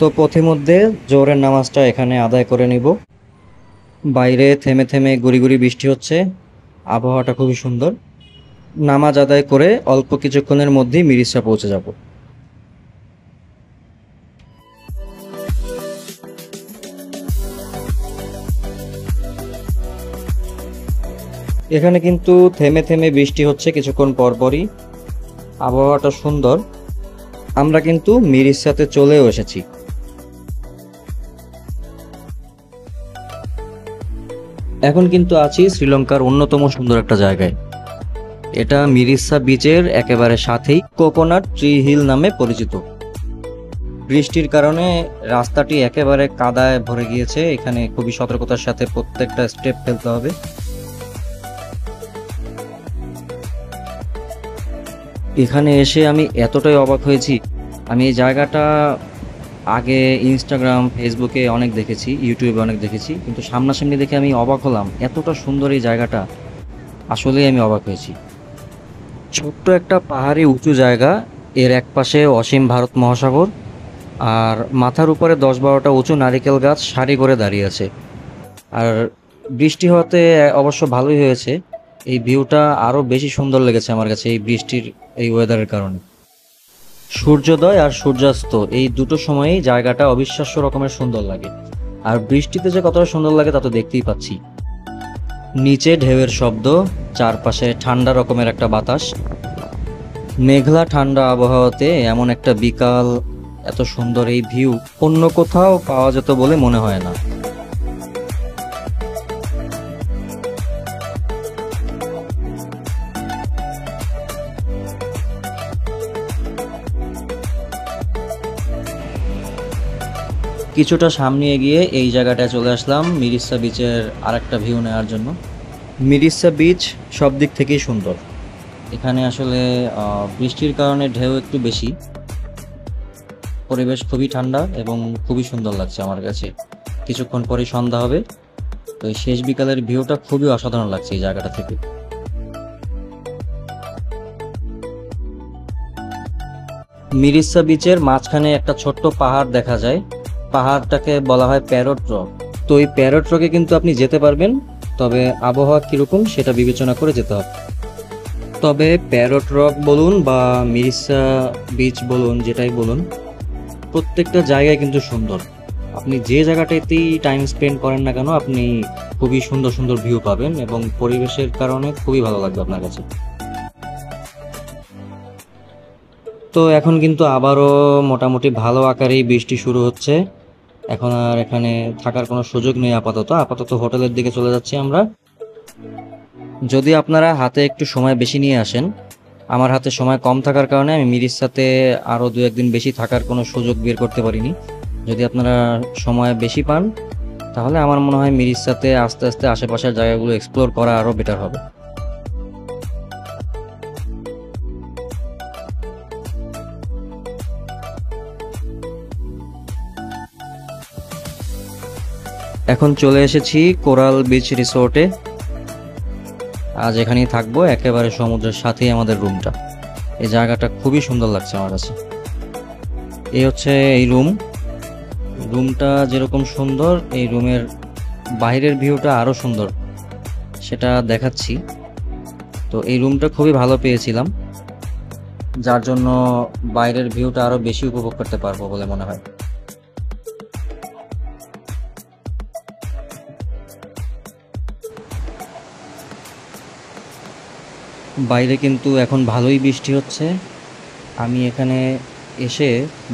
A: তো পথিমধ্যে জোহরের নামাজটা এখানে আদায় করে নিব। বাইরে থেমে থেমে গুড়ি গুড়ি বৃষ্টি হচ্ছে, আবহাওয়াটা খুবই সুন্দর। নামাজ আদায় করে অল্প কিছুক্ষণের মধ্যেই মিরিসা পৌঁছে যাব। এখানে কিন্তু থেমে থেমে বৃষ্টি হচ্ছে কিছুক্ষণ পরপরই, আবহাওয়াটা সুন্দর। আমরা কিন্তু মিরিসাতে চলেও এসেছি। এখন কিন্তু আছি শ্রীলঙ্কার অন্যতম সুন্দর একটা জায়গায়। এটা মিরিসা বিচের একেবারে সাথেই কোকোনাট ট্রি হিল নামে পরিচিত। বৃষ্টির কারণে রাস্তাটি একেবারে কাদায় ভরে গিয়েছে, এখানে খুবই সতর্কতার সাথে প্রত্যেকটা স্টেপ ফেলতে হবে। এখানে এসে আমি এতটাই অবাক হয়েছি। আমি এই জায়গাটা আগে ইনস্টাগ্রাম, ফেসবুকে অনেক দেখেছি, ইউটিউবে অনেক দেখেছি, কিন্তু সামনাসামনি দেখে আমি অবাক হলাম। এতটা সুন্দর এই জায়গাটা, আসলেই আমি অবাক হয়েছি। ছোট্ট একটা পাহাড়ি উঁচু জায়গা, এর একপাশে অসীম ভারত মহাসাগর, আর মাথার উপরে 10-12টা উঁচু নারিকেল গাছ সারি করে দাঁড়িয়ে আছে। আর বৃষ্টি হওয়াতে অবশ্য ভালোই হয়েছে, এই ভিউটা আরও বেশি সুন্দর লেগেছে আমার কাছে এই বৃষ্টির এই ওয়েদারের কারণে। সূর্যোদয় আর সূর্যাস্ত এই দুটো সময়েই জায়গাটা অবিশ্বাস্য রকমের সুন্দর লাগে। আর বৃষ্টিতে যে কতটা সুন্দর লাগে তা তো দেখতেই পাচ্ছি। নিচে ঢেউয়ের শব্দ, চারপাশে ঠান্ডা রকমের একটা বাতাস। মেঘলা ঠান্ডা আবহাওয়াতে এমন একটা বিকাল, এত সুন্দর এই ভিউ অন্য কোথাও পাওয়া যেত বলে মনে হয় না। কিছুটা সামনে এগিয়ে এই জায়গাটায় চলে আসলাম মিরিসা বিচের আরেকটা ভিউ নেওয়ার জন্য। মিরিসা বিচ সব দিক থেকেই সুন্দর। এখানে আসলে বৃষ্টির কারণে ঢেউ একটু বেশি, পরিবেশ খুবই ঠান্ডা এবং খুবই সুন্দর লাগছে আমার কাছে। কিছুক্ষণ পরে সন্ধ্যা হবে, তো এই শেষ বিকালের ভিউটা খুবই অসাধারণ লাগছে এই জায়গাটা থেকে। মিরিসা বিচের মাঝখানে একটা ছোট্ট পাহাড় দেখা যায়, পাহাড়টাকে বলা হয় প্যারট রক। তো এই প্যারট রকে কিন্তু আপনি যেতে পারবেন, তবে আবহাওয়া কিরকম সেটা বিবেচনা করে যেতে হবে। তবে প্যারট রক বলুন বা মিরিসা বিচ বলুন, যেটাই বলুন, প্রত্যেকটা জায়গায় কিন্তু সুন্দর। আপনি যে জায়গাটাতেই টাইম স্পেন্ড করেন না কেন আপনি খুবই সুন্দর সুন্দর ভিউ পাবেন এবং পরিবেশের কারণে খুবই ভালো লাগবে আপনার কাছে। তো এখন কিন্তু আবারও মোটামুটি ভালো আকারেই বৃষ্টি শুরু হচ্ছে। এখন আর এখানে থাকার কোনো সুযোগ নেই আপাতত হোটেলের দিকে চলে যাচ্ছি আমরা। যদি আপনারা হাতে একটু সময় বেশি নিয়ে আসেন, আমার হাতে সময় কম থাকার কারণে আমি মিরিসাতে আরও 2-1 দিন বেশি থাকার কোনো সুযোগ বের করতে পারিনি। যদি আপনারা সময় বেশি পান তাহলে আমার মনে হয় মিরিসাতে আস্তে আস্তে আশেপাশের জায়গাগুলো এক্সপ্লোর করা আরও বেটার হবে। এখন চলে এসেছি কোরাল বিচ রিসোর্টে। আজ এখানেই থাকবো, একেবারে সমুদ্রের সাথেই আমাদের রুমটা। এই জায়গাটা খুবই সুন্দর লাগছে আমার কাছে। এই হচ্ছে এই রুমটা যেরকম সুন্দর, এই রুমের বাইরের ভিউটা আরও সুন্দর, সেটা দেখাচ্ছি। তো এই রুমটা খুবই ভালো পেয়েছিলাম, যার জন্য বাইরের ভিউটা আরও বেশি উপভোগ করতে পারবো বলে মনে হয়। বাইরে কিন্তু এখন ভালোই বৃষ্টি হচ্ছে। আমি এখানে এসে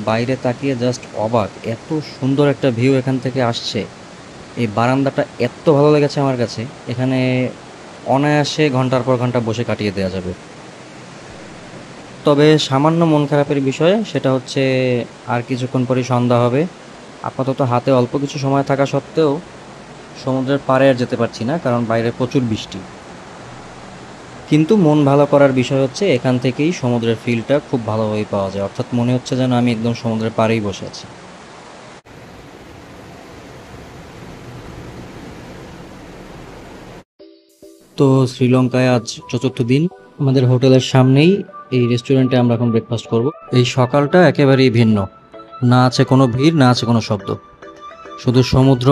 A: বাইরে তাকিয়ে জাস্ট অবাক, এত সুন্দর একটা ভিউ এখান থেকে আসছে। এই বারান্দাটা এত ভালো লেগেছে আমার কাছে, এখানে অনায়াসে ঘন্টার পর ঘন্টা বসে কাটিয়ে দেওয়া যাবে। তবে সামান্য মন খারাপের বিষয়, সেটা হচ্ছে আর কিছুক্ষণ পরে সন্ধ্যা হবে। আপাতত হাতে অল্প কিছু সময় থাকা সত্ত্বেও সমুদ্রের পাড়ে আর যেতে পারছি না, কারণ বাইরে প্রচুর বৃষ্টি। কিন্তু মন ভালো করার বিষয় হচ্ছে এখান থেকেই সমুদ্রের ফিলটা খুব ভালোভাবে পাওয়া যায়, অর্থাৎ মনে হচ্ছে যেন আমি একদম সমুদ্রের পাড়েই বসে আছি। তো শ্রীলঙ্কায় আজ চতুর্থ দিন। আমাদের হোটেলের সামনেই এই রেস্টুরেন্টে আমরা এখন ব্রেকফাস্ট করব। এই সকালটা একেবারেই ভিন্ন, না আছে কোনো ভিড়, না আছে কোনো শব্দ, শুধু সমুদ্র,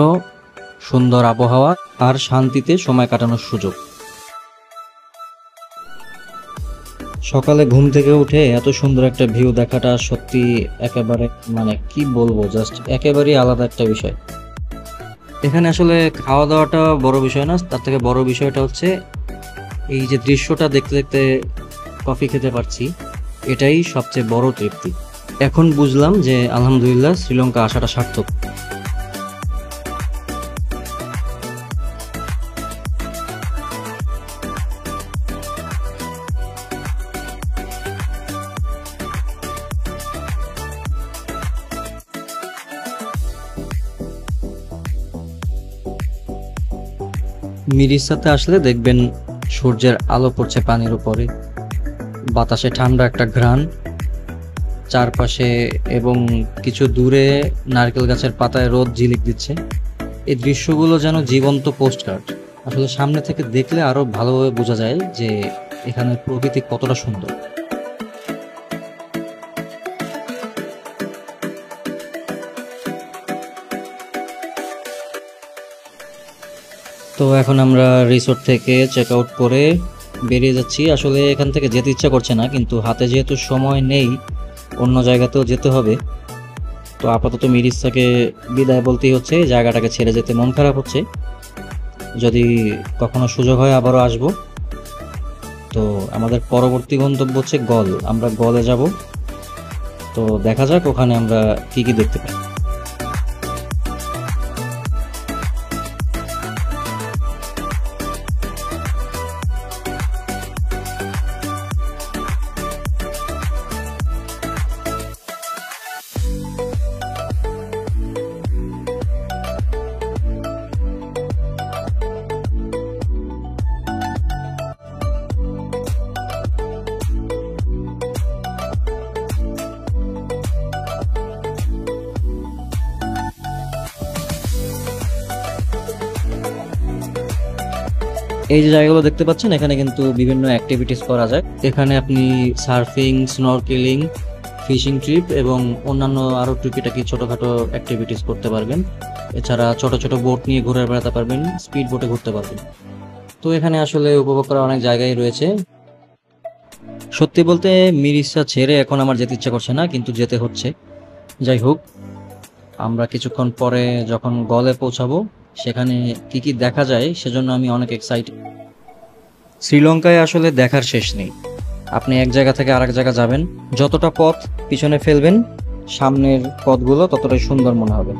A: সুন্দর আবহাওয়া আর শান্তিতে সময় কাটানোর সুযোগ। সকালে ঘুম থেকে উঠে এত সুন্দর একটা ভিউ দেখাটা সত্যি একেবারে, মানে কি বলবো, জাস্ট একেবারেই আলাদা একটা বিষয়। এখানে আসলে খাওয়া দাওয়াটা বড় বিষয় না, তার থেকে বড় বিষয়টা হচ্ছে এই যে দৃশ্যটা দেখতে দেখতে কফি খেতে পারছি, এটাই সবচেয়ে বড় তৃপ্তি। এখন বুঝলাম যে আলহামদুলিল্লাহ শ্রীলঙ্কা আসাটা সার্থক। মিরিসাতে আসলে দেখবেন সূর্যের আলো পড়ছে পানির উপরে, বাতাসে ঠান্ডা একটা ঘ্রাণ চারপাশে, এবং কিছু দূরে নারকেল গাছের পাতায় রোদ ঝিলিক দিচ্ছে। এই দৃশ্যগুলো যেন জীবন্ত পোস্টকার্ড। আসলে সামনে থেকে দেখলে আরো ভালোভাবে বোঝা যায় যে এখানের প্রকৃতি কতটা সুন্দর। তো এখন আমরা রিসোর্ট থেকে চেক আউট করে বেরিয়ে যাচ্ছি। আসলে এখান থেকে যেতে ইচ্ছা করছে না, কিন্তু হাতে যেহেতু সময় নেই, অন্য জায়গাতেও যেতে হবে। তো আপাতত মিরিসাকে বিদায় বলতেই হচ্ছে, জায়গাটাকে ছেড়ে যেতে মন খারাপ হচ্ছে। যদি কখনো সুযোগ হয় আবারও আসব। তো আমাদের পরবর্তী গন্তব্য হচ্ছে গল। আমরা গলে যাব। তো দেখা যাক ওখানে আমরা কি কি দেখতে পাই। এই যে জায়গাগুলো দেখতে পাচ্ছেন, এখানে কিন্তু বিভিন্ন অ্যাক্টিভিটিস করা যায়। এখানে আপনি সার্ফিং, স্নরকেলিং, ফিশিং ট্রিপ এবং অন্যান্য আরো টুকিটাকি ছোটখাটো অ্যাক্টিভিটিস করতে পারবেন। এছাড়া ছোট ছোট বোট নিয়ে ঘুরে বেড়াতে পারবেন, স্পিড বোটে ঘুরতে পারবেন। তো এখানে আসলে উপভোগ করার অনেক জায়গায় রয়েছে। সত্যি বলতে মিরিসা ছেড়ে এখন আমার যেতে ইচ্ছা করছে না, কিন্তু যেতে হচ্ছে। যাই হোক, আমরা কিছুক্ষণ পরে যখন গলে পৌঁছাবো, সেখানে কি কি দেখা যায় সেজন্য আমি অনেক এক্সাইটেড। শ্রীলঙ্কায় আসলে দেখার শেষ নেই। আপনি এক জায়গা থেকে আরেক জায়গা যাবেন, যতটা পথ পিছনে ফেলবেন সামনের পথগুলো ততটাই সুন্দর মনে হবে।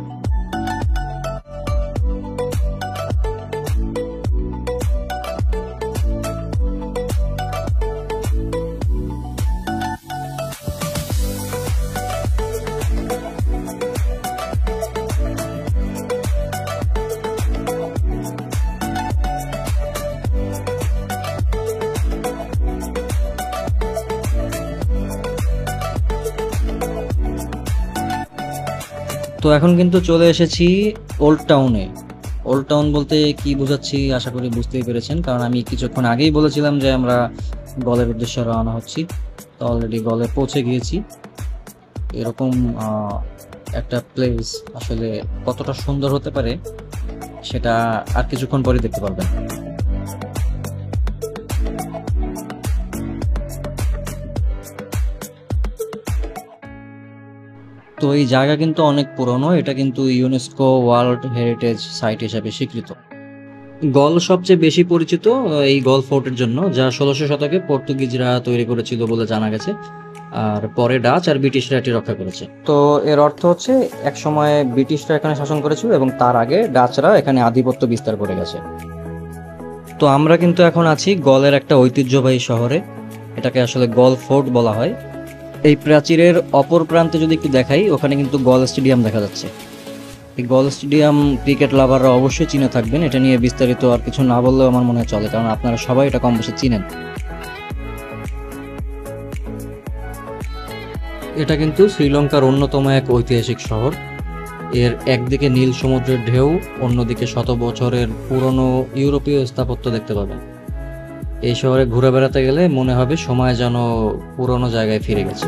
A: তো এখন কিন্তু চলে এসেছি ওল্ড টাউনে। ওল্ড টাউন বলতে কি বোঝাচ্ছি আশা করি বুঝতেই পেরেছেন, কারণ আমি কিছুক্ষণ আগেই বলেছিলাম যে আমরা গলের উদ্দেশ্যে রওনা হচ্ছি। তো অলরেডি গলে পৌঁছে গিয়েছি। এরকম একটা প্লেস আসলে কতটা সুন্দর হতে পারে সেটা আর কিছুক্ষণ পরে দেখতে পারবেন। তো এই জায়গা কিন্তু অনেক পুরনো, এটা কিন্তু ইউনেস্কো ওয়ার্ল্ড হেরিটেজ সাইট হিসেবে স্বীকৃত। গল সবচেয়ে বেশি পরিচিত এই গল ফোর্টের জন্য, যা 1600 শতকে পর্তুগিজরা তৈরি করেছিল বলে জানা গেছে, আর পরে ডাচ আর ব্রিটিশরা এটি রক্ষা করেছে। তো এর অর্থ হচ্ছে এক সময় ব্রিটিশরা এখানে শাসন করেছিল এবং তার আগে ডাচরা এখানে আধিপত্য বিস্তার করে গেছে। তো আমরা কিন্তু এখন আছি গলের একটা ঐতিহ্যবাহী শহরে। এটাকে আসলে গল ফোর্ট বলা হয়। এই প্রাচীরের অপর প্রান্তে যদি একটু দেখাই, ওখানে কিন্তু গল স্টেডিয়াম দেখা যাচ্ছে। এই গল স্টেডিয়াম ক্রিকেট লাভাররা অবশ্যই চিনে থাকবেন, এটা নিয়ে বিস্তারিত আর কিছু না বললেও আমার মনে হয় চলে, কারণ আপনারা সবাই এটা কম বেশি চিনেন। এটা কিন্তু শ্রীলঙ্কার অন্যতম এক ঐতিহাসিক শহর। এর একদিকে নীল সমুদ্রের ঢেউ, অন্যদিকে শত বছরের পুরনো ইউরোপীয় স্থাপত্য দেখতে পাবেন। এই শহরে ঘুরে বেড়াতে গেলে মনে হবে সময় যেন পুরনো জায়গায় ফিরে গেছে।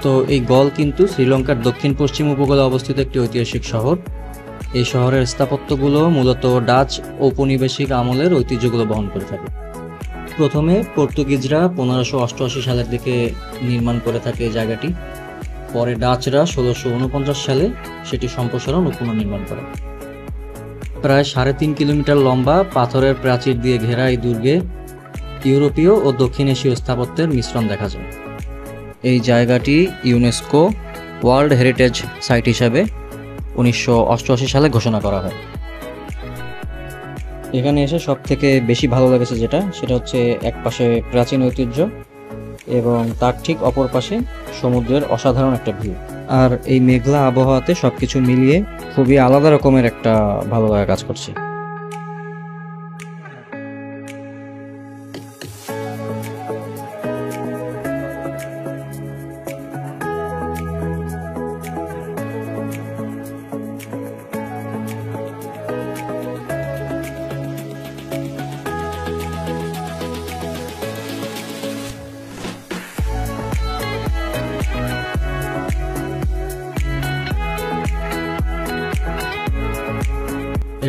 A: তো এই গল কিন্তু শ্রীলঙ্কার দক্ষিণ পশ্চিম উপকূলে অবস্থিত একটি ঐতিহাসিক শহর। এই শহরের স্থাপত্যগুলো মূলত ডাচ ঔপনিবেশিক আমলের ঐতিহ্যগুলো বহন করে থাকে। প্রথমে পর্তুগিজরা 1588 সালের দিকে নির্মাণ করে থাকে এই জায়গাটি। পরে ডাচরা 1649 সালে সেটি সম্প্রসারণ ও পুনর্নির্মাণ করে। প্রায় 3.5 কিলোমিটার লম্বা পাথরের প্রাচীর দিয়ে ঘেরা এই দুর্গে ইউরোপীয় ও দক্ষিণ এশীয় স্থাপত্যের মিশ্রণ দেখা যায়। এই জায়গাটি ইউনেস্কো ওয়ার্ল্ড হেরিটেজ সাইট হিসাবে 1988 সালে ঘোষণা করা হয়। এখানে এসে সব থেকে বেশি ভালো লেগেছে সেটা হচ্ছে এক পাশে প্রাচীন ঐতিহ্য এবং তার ঠিক অপর পাশে সমুদ্রের অসাধারণ একটা ভিউ। আর এই মেঘলা আবহাওয়াতে সবকিছু মিলিয়ে খুবই আলাদা রকমের একটা ভালো লাগা কাজ করছে।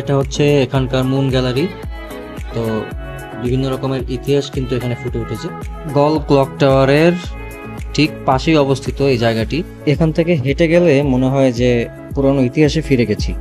A: এটা হচ্ছে এখানকার মুন গ্যালারি। তো বিভিন্ন রকমের ইতিহাস কিন্তু এখানে ফুটে উঠেছে। গল ক্লক টাওয়ারের ঠিক পাশেই অবস্থিত এই জায়গাটি। এখান থেকে হেঁটে গেলে মনে হয় যে পুরনো ইতিহাসে ফিরে গেছি।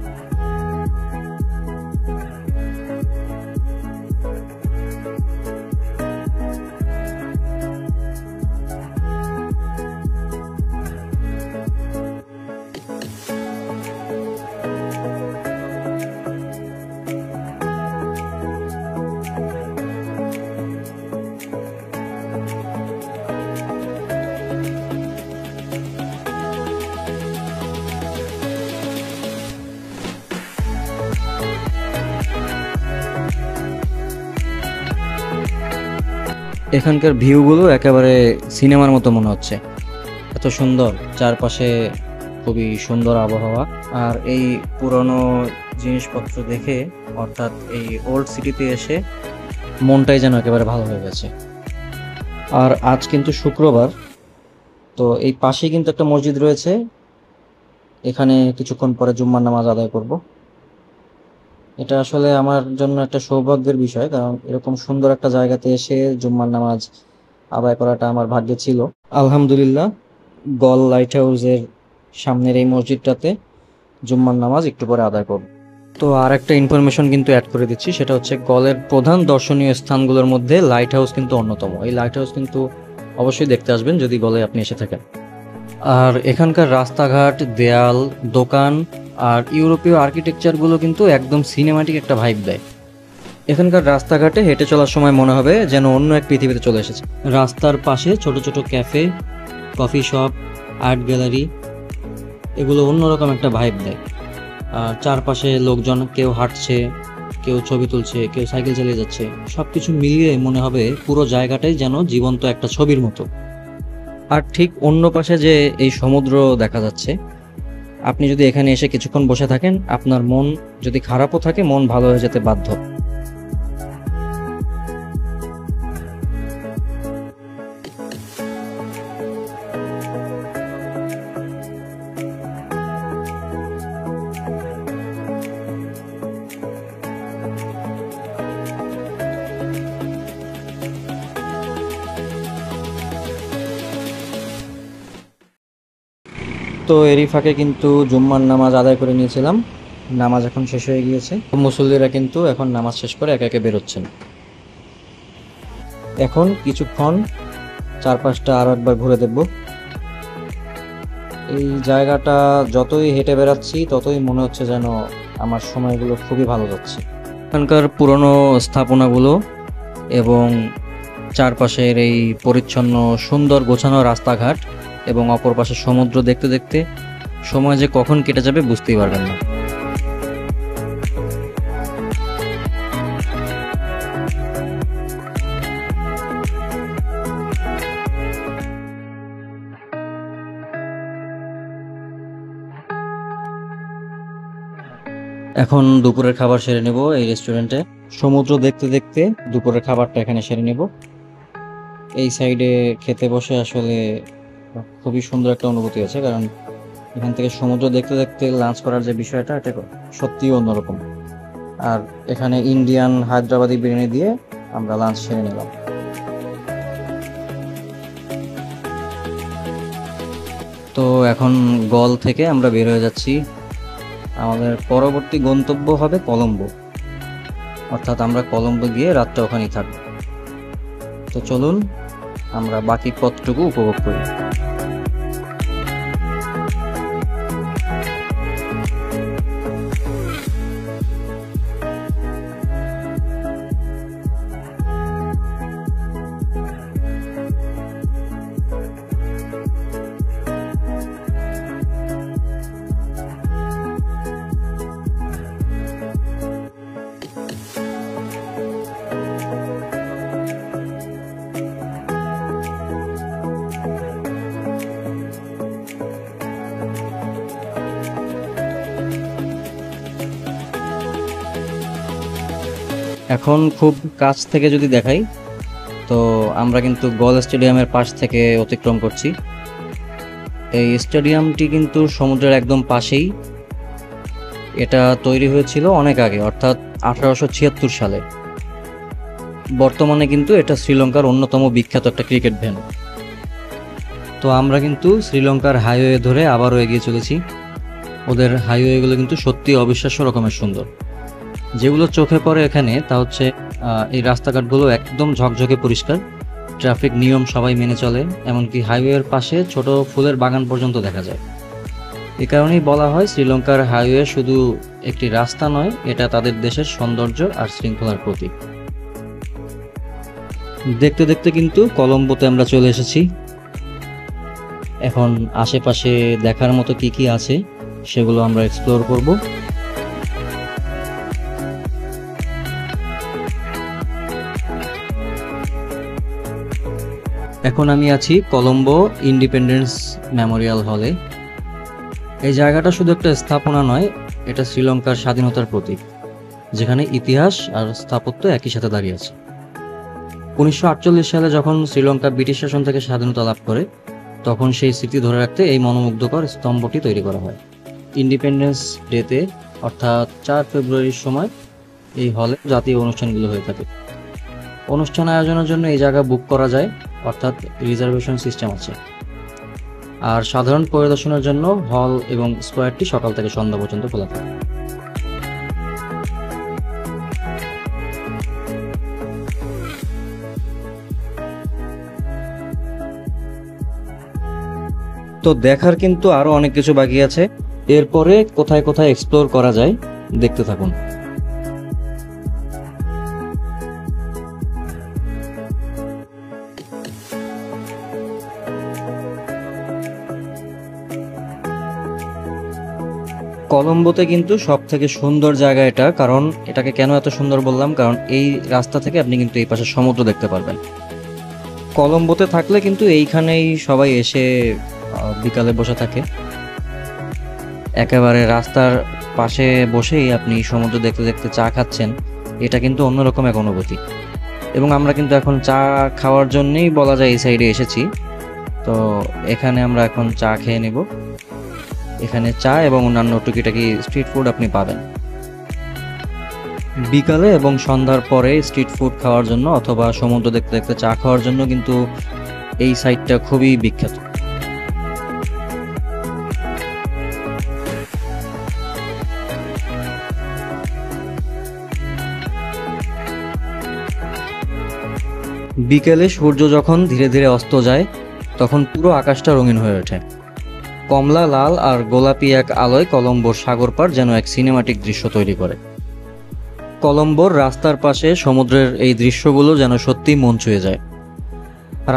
A: এখানকার ভিউগুলো একেবারে সিনেমার মতো মনে হচ্ছে, এত সুন্দর, চারপাশে খুবই সুন্দর আবহাওয়া। আর এই পুরনো জিনিসপত্র দেখে, অর্থাৎ এই ওল্ড সিটিতে এসে মনটাই যেন একেবারে ভালো হয়ে গেছে। আর আজ কিন্তু শুক্রবার, তো এই পাশেই কিন্তু একটা মসজিদ রয়েছে, এখানে কিছুক্ষণ পরে জুম্মার নামাজ আদায় করব। এটা আসলে আমার জন্য একটা সৌভাগ্যের বিষয়, কারণ এরকম সুন্দর একটা জায়গাতে এসে জুম্মার নামাজ আদায় করাটা আমার ভাগ্যে ছিল। আলহামদুলিল্লাহ, গল লাইট হাউসের সামনের এই মসজিদটাতে জুম্মার নামাজ একটু পরে আদায় করব। তো আর একটা ইনফরমেশন কিন্তু অ্যাড করে দিচ্ছি, সেটা হচ্ছে গলের প্রধান দর্শনীয় স্থানগুলোর মধ্যে লাইট হাউস কিন্তু অন্যতম। এই লাইট হাউস কিন্তু অবশ্যই দেখতে আসবেন যদি গলে আপনি এসে থাকেন। আর এখানকার রাস্তাঘাট, দেয়াল, দোকান আর ইউরোপীয় আর্কিটেকচারগুলো কিন্তু একদম সিনেমাটিক একটা ভাইব দেয়। এখানকার রাস্তাঘাটে হেঁটে চলার সময় মনে হবে যেন অন্য এক পৃথিবীতে চলে এসেছে। রাস্তার পাশে ছোট ছোট cafe, coffee shop, art gallery, এগুলো অন্যরকম একটা ভাইব দেয়। আর চারপাশে লোকজন, কেউ হাঁটছে, কেউ ছবি তুলছে, কেউ সাইকেল চালিয়ে যাচ্ছে, সব কিছু মিলিয়ে মনে হবে পুরো জায়গাটাই যেন জীবন্ত একটা ছবির মতো। আর ঠিক অন্য পাশে যে এই সমুদ্র দেখা যাচ্ছে, আপনি যদি এখানে এসে কিছুক্ষণ বসে থাকেন, আপনার মন যদি খারাপও থাকে, মন ভালো হয়ে যেতে বাধ্য। তো এরই ফাঁকে কিন্তু জুম্মার নামাজ আদায় করে নিয়েছিলাম। নামাজ এখন শেষ হয়ে গিয়েছে। মুসল্লিরা কিন্তু এখন নামাজ শেষ করে একে একে বেরোচ্ছেন। এখন কিছুক্ষণ চারপাশটা আরো একবার ঘুরে দেখব। এই জায়গাটা যতই হেঁটে বেড়াচ্ছি ততই মনে হচ্ছে যেন আমার সময়গুলো খুবই ভালো যাচ্ছে। এখানকার পুরনো স্থাপনাগুলো এবং চারপাশের এই পরিচ্ছন্ন সুন্দর গোছানো রাস্তাঘাট এবং অপর পাশে সমুদ্র দেখতে দেখতে সময় যে কখন কেটে যাবে বুঝতেই পারবেন না। এখন দুপুরের খাবার সেরে নেব এই রেস্টুরেন্টে। সমুদ্র দেখতে দেখতে দুপুরের খাবারটা এখানে সেরে নেব। এই সাইডে খেতে বসে আসলে খুবই সুন্দর একটা অনুভূতি আছে, কারণ এখান থেকে সমুদ্র দেখতে দেখতে লাঞ্চ করার যে বিষয়টা, এটা সত্যিই অন্যরকম। আর এখানে ইন্ডিয়ান হায়দ্রাবাদি বিরিয়ানি দিয়ে আমরা লাঞ্চ সেরে নিলাম। তো এখন গল থেকে আমরা বের হয়ে যাচ্ছি। আমাদের পরবর্তী গন্তব্য হবে কলম্বো, অর্থাৎ আমরা কলম্বো গিয়ে রাতটা ওখানেই থাকবো। তো চলুন আমরা বাকি পথটুকু উপভোগ করি। এখন খুব কাছ থেকে যদি দেখাই, তো আমরা কিন্তু গল স্টেডিয়ামের পাশ থেকে অতিক্রম করছি। এই স্টেডিয়ামটি কিন্তু সমুদ্রের একদম পাশেই। এটা তৈরি হয়েছিল অনেক আগে, অর্থাৎ 1876 সালে। বর্তমানে কিন্তু এটা শ্রীলঙ্কার অন্যতম বিখ্যাত একটা ক্রিকেট ভেন্যু। তো আমরা কিন্তু শ্রীলঙ্কার হাইওয়ে ধরে আবারও এগিয়ে চলেছি। ওদের হাইওয়েগুলো কিন্তু সত্যি অবিশ্বাস্য রকমের সুন্দর। যেগুলো চোখে পড়ে এখানে তা হচ্ছে এই রাস্তাঘাটগুলো একদম ঝকঝকে পরিষ্কার, ট্রাফিক নিয়ম সবাই মেনে চলে, এমনকি হাইওয়ের পাশে ছোট ফুলের বাগান পর্যন্ত দেখা যায়। এ কারণেই বলা হয় শ্রীলঙ্কার হাইওয়ে শুধু একটি রাস্তা নয়, এটা তাদের দেশের সৌন্দর্য আর শৃঙ্খলার প্রতীক। দেখতে দেখতে কিন্তু কলম্বোতে আমরা চলে এসেছি। এখন আশেপাশে দেখার মতো কি কি আছে সেগুলো আমরা এক্সপ্লোর করব। এখন আমি আছি কলম্বো ইন্ডিপেন্ডেন্স মেমোরিয়াল হলে। এই জায়গাটা শুধু একটা স্থাপনা নয়, এটা শ্রীলঙ্কার স্বাধীনতার প্রতীক, যেখানে ইতিহাস আর স্থাপত্য একই সাথে দাঁড়িয়ে আছে। 1948 সালে যখন শ্রীলঙ্কা ব্রিটিশ শাসন থেকে স্বাধীনতা লাভ করে, তখন সেই স্মৃতি ধরে রাখতে এই মনোমুগ্ধকর স্তম্ভটি তৈরি করা হয়। ইন্ডিপেন্ডেন্স ডেতে অর্থাৎ 4 ফেব্রুয়ারির সময় এই হলে জাতীয় অনুষ্ঠানগুলো হয়ে থাকে। অনুষ্ঠান আয়োজনের জন্য এই জায়গা বুক করা যায়, অর্থাৎ রিজার্ভেশন সিস্টেম আছে। আর সাধারণ পরিদর্শনের জন্য হল এবং স্কোয়ারটি সকাল থেকে সন্ধ্যা পর্যন্ত খোলা থাকে। তো দেখার কিন্তু আরো অনেক কিছু বাকি আছে। এরপরে কোথায় কোথায় এক্সপ্লোর করা যায় দেখতে থাকুন। কলম্বোতে কিন্তু সব থেকে সুন্দর জায়গা এটা, কারণ এটাকে কেন এত সুন্দর বললাম, কারণ এই রাস্তা থেকে আপনি কিন্তু এই পাশে সমুদ্র দেখতে পারবেন। কলম্বোতে থাকলে কিন্তু এইখানেই সবাই এসে বিকালে বসে থাকে। একেবারে রাস্তার পাশে বসেই আপনি সমুদ্র দেখতে দেখতে চা খাচ্ছেন, এটা কিন্তু অন্যরকম এক অনুভূতি। এবং আমরা কিন্তু এখন চা খাওয়ার জন্যই বলা যায় এই সাইডে এসেছি। তো এখানে আমরা এখন চা খেয়ে নেব। এখানে চা এবং অন্যান্য টুকিটাকি স্ট্রিট ফুড আপনি পাবেন। বিকালে এবং সন্ধ্যার পরে স্ট্রিট ফুড খাওয়ার জন্য অথবা সমুদ্র দেখতে দেখতে চা খাওয়ার জন্য কিন্তু এই সাইডটা খুবই বিখ্যাত। বিকেলে সূর্য যখন ধীরে ধীরে অস্ত যায় তখন পুরো আকাশটা রঙিন হয়ে ওঠে। কমলা, লাল আর গোলাপি এক আলোয় কলম্বোর সাগর পাড় যেন এক সিনেমাটিক দৃশ্য তৈরি করে। কলম্বোর রাস্তার পাশে সমুদ্রের এই দৃশ্যগুলো যেন সত্যিই মন ছুঁয়ে যায়।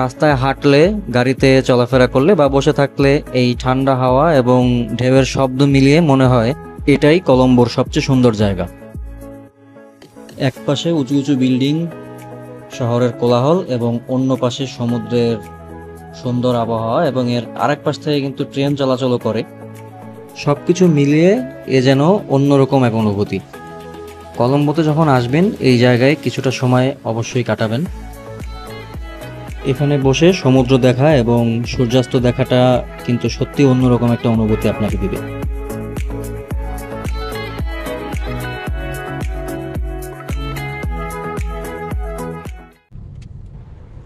A: রাস্তায় হাঁটলে, গাড়িতে চলাফেরা করলে বা বসে থাকলে এই ঠান্ডা হাওয়া এবং ঢেউয়ের শব্দ মিলিয়ে মনে হয় এটাই কলম্বোর সবচেয়ে সুন্দর জায়গা। এক পাশে উঁচু উঁচু বিল্ডিং, শহরের কোলাহল এবং অন্য পাশে সমুদ্রের সুন্দর আবহাওয়া এবং এর আরেক পাশ থেকে কিন্তু ট্রেন চলাচল করে। সবকিছু মিলিয়ে এ যেন অন্যরকম এক অনুভূতি। কলম্বোতে যখন আসবেন এই জায়গায় কিছুটা সময় অবশ্যই কাটাবেন। এখানে বসে সমুদ্র দেখা এবং সূর্যাস্ত দেখাটা কিন্তু সত্যি অন্যরকম একটা অনুভূতি আপনাকে দিবে।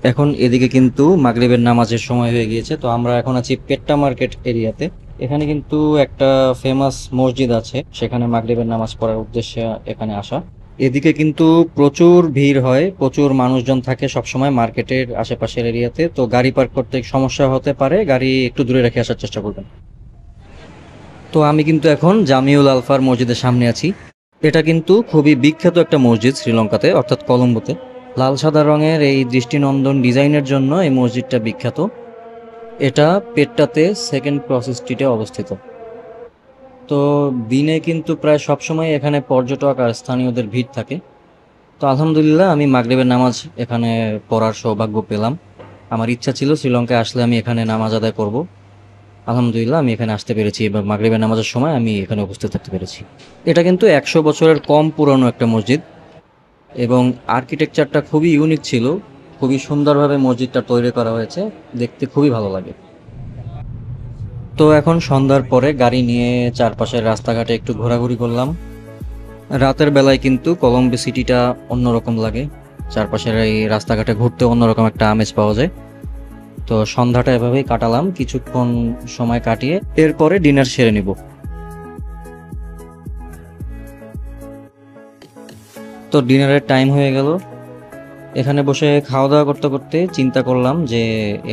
A: এখন এদিকে কিন্তু মাগরিবের নামাজের সময় হয়ে গিয়েছে। তো আমরা এখন আছি পেট্টা মার্কেট এরিয়াতে। এখানে কিন্তু একটা ফেমাস মসজিদ আছে, সেখানে মাগরিবের নামাজ পড়ার উদ্দেশ্যে এখানে আসা। এদিকে কিন্তু প্রচুর ভিড় হয়, প্রচুর মানুষজন থাকে সবসময় মার্কেটের আশেপাশের এরিয়াতে। তো গাড়ি পার্ক করতে সমস্যা হতে পারে, গাড়ি একটু দূরে রেখে আসার চেষ্টা করবেন। তো আমি কিন্তু এখন জামিউল আলফার মসজিদের সামনে আছি। এটা কিন্তু খুবই বিখ্যাত একটা মসজিদ শ্রীলঙ্কাতে, অর্থাৎ কলম্বোতে। লাল সাদা রঙের এই দৃষ্টিনন্দন ডিজাইনের জন্য এই মসজিদটা বিখ্যাত। এটা পেট্টাতে সেকেন্ড ক্রস স্ট্রিটে অবস্থিত। তো দিনে কিন্তু প্রায় সবসময় এখানে পর্যটক আর স্থানীয়দের ভিড় থাকে। তো আলহামদুলিল্লাহ আমি মাগরিবের নামাজ এখানে পড়ার সৌভাগ্য পেলাম। আমার ইচ্ছা ছিল শ্রীলঙ্কায় আসলে আমি এখানে নামাজ আদায় করব। আলহামদুলিল্লাহ আমি এখানে আসতে পেরেছি এবং মাগরিবের নামাজের সময় আমি এখানে উপস্থিত থাকতে পেরেছি। এটা কিন্তু 100 বছরের কম পুরনো একটা মসজিদ এবং আর্কিটেকচারটা খুবই ইউনিক ছিল। খুবই সুন্দরভাবে মসজিদটা তৈরি করা হয়েছে, দেখতে খুবই ভালো লাগে। তো এখন সন্ধ্যার পরে গাড়ি নিয়ে চারপাশের রাস্তাঘাটে একটু ঘোরাঘুরি করলাম। রাতের বেলায় কিন্তু কলম্বো সিটিটা অন্যরকম লাগে, চারপাশের এই রাস্তাঘাটে ঘুরতে অন্যরকম একটা আমেজ পাওয়া যায়। তো সন্ধ্যাটা এভাবেই কাটালাম, কিছুক্ষণ সময় কাটিয়ে এরপরে ডিনার সেরে নিব। তো ডিনারের টাইম হয়ে গেল। এখানে বসে খাওয়া দাওয়া করতে করতে চিন্তা করলাম যে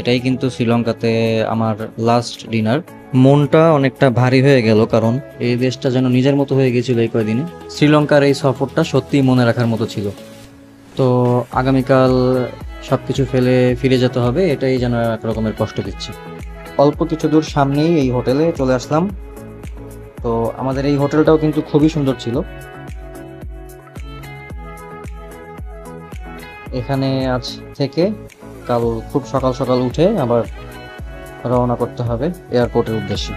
A: এটাই কিন্তু শ্রীলঙ্কাতে আমার লাস্ট ডিনার। মনটা অনেকটা ভারী হয়ে গেল, কারণ এই দেশটা যেন নিজের মতো হয়ে গেছিল এই কয়দিনে। শ্রীলঙ্কার এই সফরটা সত্যিই মনে রাখার মতো ছিল। তো আগামীকাল সবকিছু ফেলে ফিরে যেতে হবে, এটাই যেন এক রকমের কষ্ট দিচ্ছে। অল্প কিছু দূর সামনেই এই হোটেলে চলে আসলাম। তো আমাদের এই হোটেলটাও কিন্তু খুবই সুন্দর ছিল। এখানে আজ থেকে কাল খুব সকাল সকাল উঠে আবার রওনা করতে হবে এয়ারপোর্টের উদ্দেশ্যে।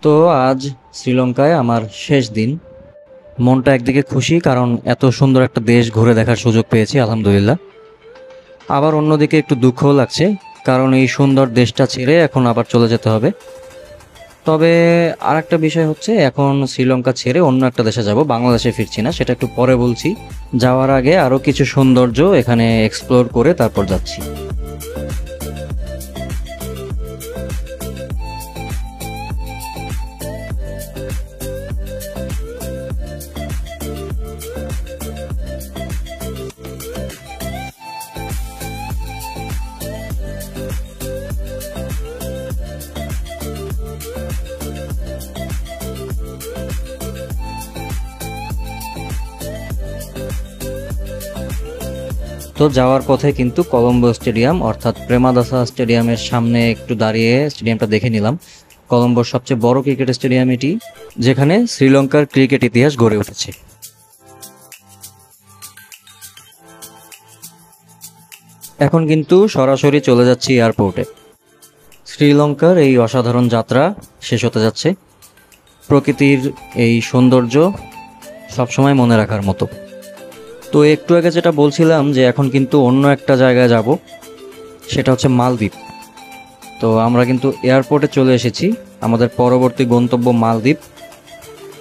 A: তো আজ শ্রীলঙ্কায় আমার শেষ দিন। মনটা একদিকে খুশি, কারণ এত সুন্দর একটা দেশ ঘুরে দেখার সুযোগ পেয়েছি আলহামদুলিল্লাহ। আবার অন্যদিকে একটু দুঃখও লাগছে, কারণ এই সুন্দর দেশটা ছেড়ে এখন আবার চলে যেতে হবে। তবে আর একটা বিষয় হচ্ছে, এখন শ্রীলঙ্কা ছেড়ে অন্য একটা দেশে যাব, বাংলাদেশে ফিরছি না, সেটা একটু পরে বলছি। যাওয়ার আগে আরও কিছু সৌন্দর্য এখানে এক্সপ্লোর করে তারপর যাচ্ছি। তো যাওয়ার পথে কিন্তু কলম্বো স্টেডিয়াম অর্থাৎ প্রেমাদাসা স্টেডিয়ামের সামনে একটু দাঁড়িয়ে স্টেডিয়ামটা দেখে নিলাম। কলম্বোর সবচেয়ে বড় ক্রিকেট স্টেডিয়াম এটি, যেখানে শ্রীলঙ্কার ক্রিকেট ইতিহাস গড়ে উঠেছে। এখন কিন্তু সরাসরি চলে যাচ্ছি এয়ারপোর্টে। শ্রীলঙ্কার এই অসাধারণ যাত্রা শেষ হতে যাচ্ছে। প্রকৃতির এই সৌন্দর্য সবসময় মনে রাখার মতো। তো একটু আগে যেটা বলছিলাম যে এখন কিন্তু অন্য একটা জায়গায় যাব, সেটা হচ্ছে মালদ্বীপ। তো আমরা কিন্তু এয়ারপোর্টে চলে এসেছি, আমাদের পরবর্তী গন্তব্য মালদ্বীপ।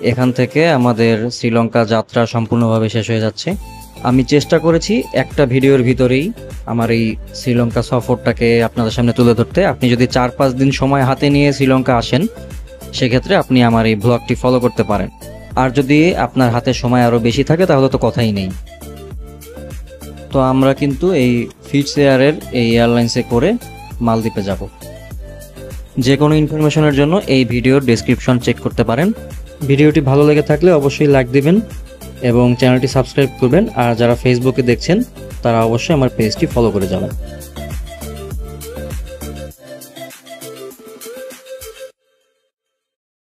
A: এখান থেকে আমাদের শ্রীলঙ্কা যাত্রা সম্পূর্ণভাবে শেষ হয়ে যাচ্ছে। আমি চেষ্টা করেছি একটা ভিডিওর ভিতরেই আমার এই শ্রীলঙ্কা সফরটাকে আপনাদের সামনে তুলে ধরতে। আপনি যদি 4-5 দিন সময় হাতে নিয়ে শ্রীলঙ্কা আসেন, সেক্ষেত্রে আপনি আমার এই ব্লগটি ফলো করতে পারেন। আর যদি আপনার হাতে সময় আরও বেশি থাকে তাহলে তো কথাই নেই। তো আমরা কিন্তু এই ফিটস এয়ারের এই এয়ারলাইন্সে করে মালদ্বীপে যাব। যে কোনো ইনফরমেশনের জন্য এই ভিডিওর ডেসক্রিপশন চেক করতে পারেন। ভিডিওটি ভালো লেগে থাকলে অবশ্যই লাইক দিবেন এবং চ্যানেলটি সাবস্ক্রাইব করবেন। আর যারা ফেসবুকে দেখছেন তারা অবশ্যই আমার পেজটি ফলো করে যাবেন।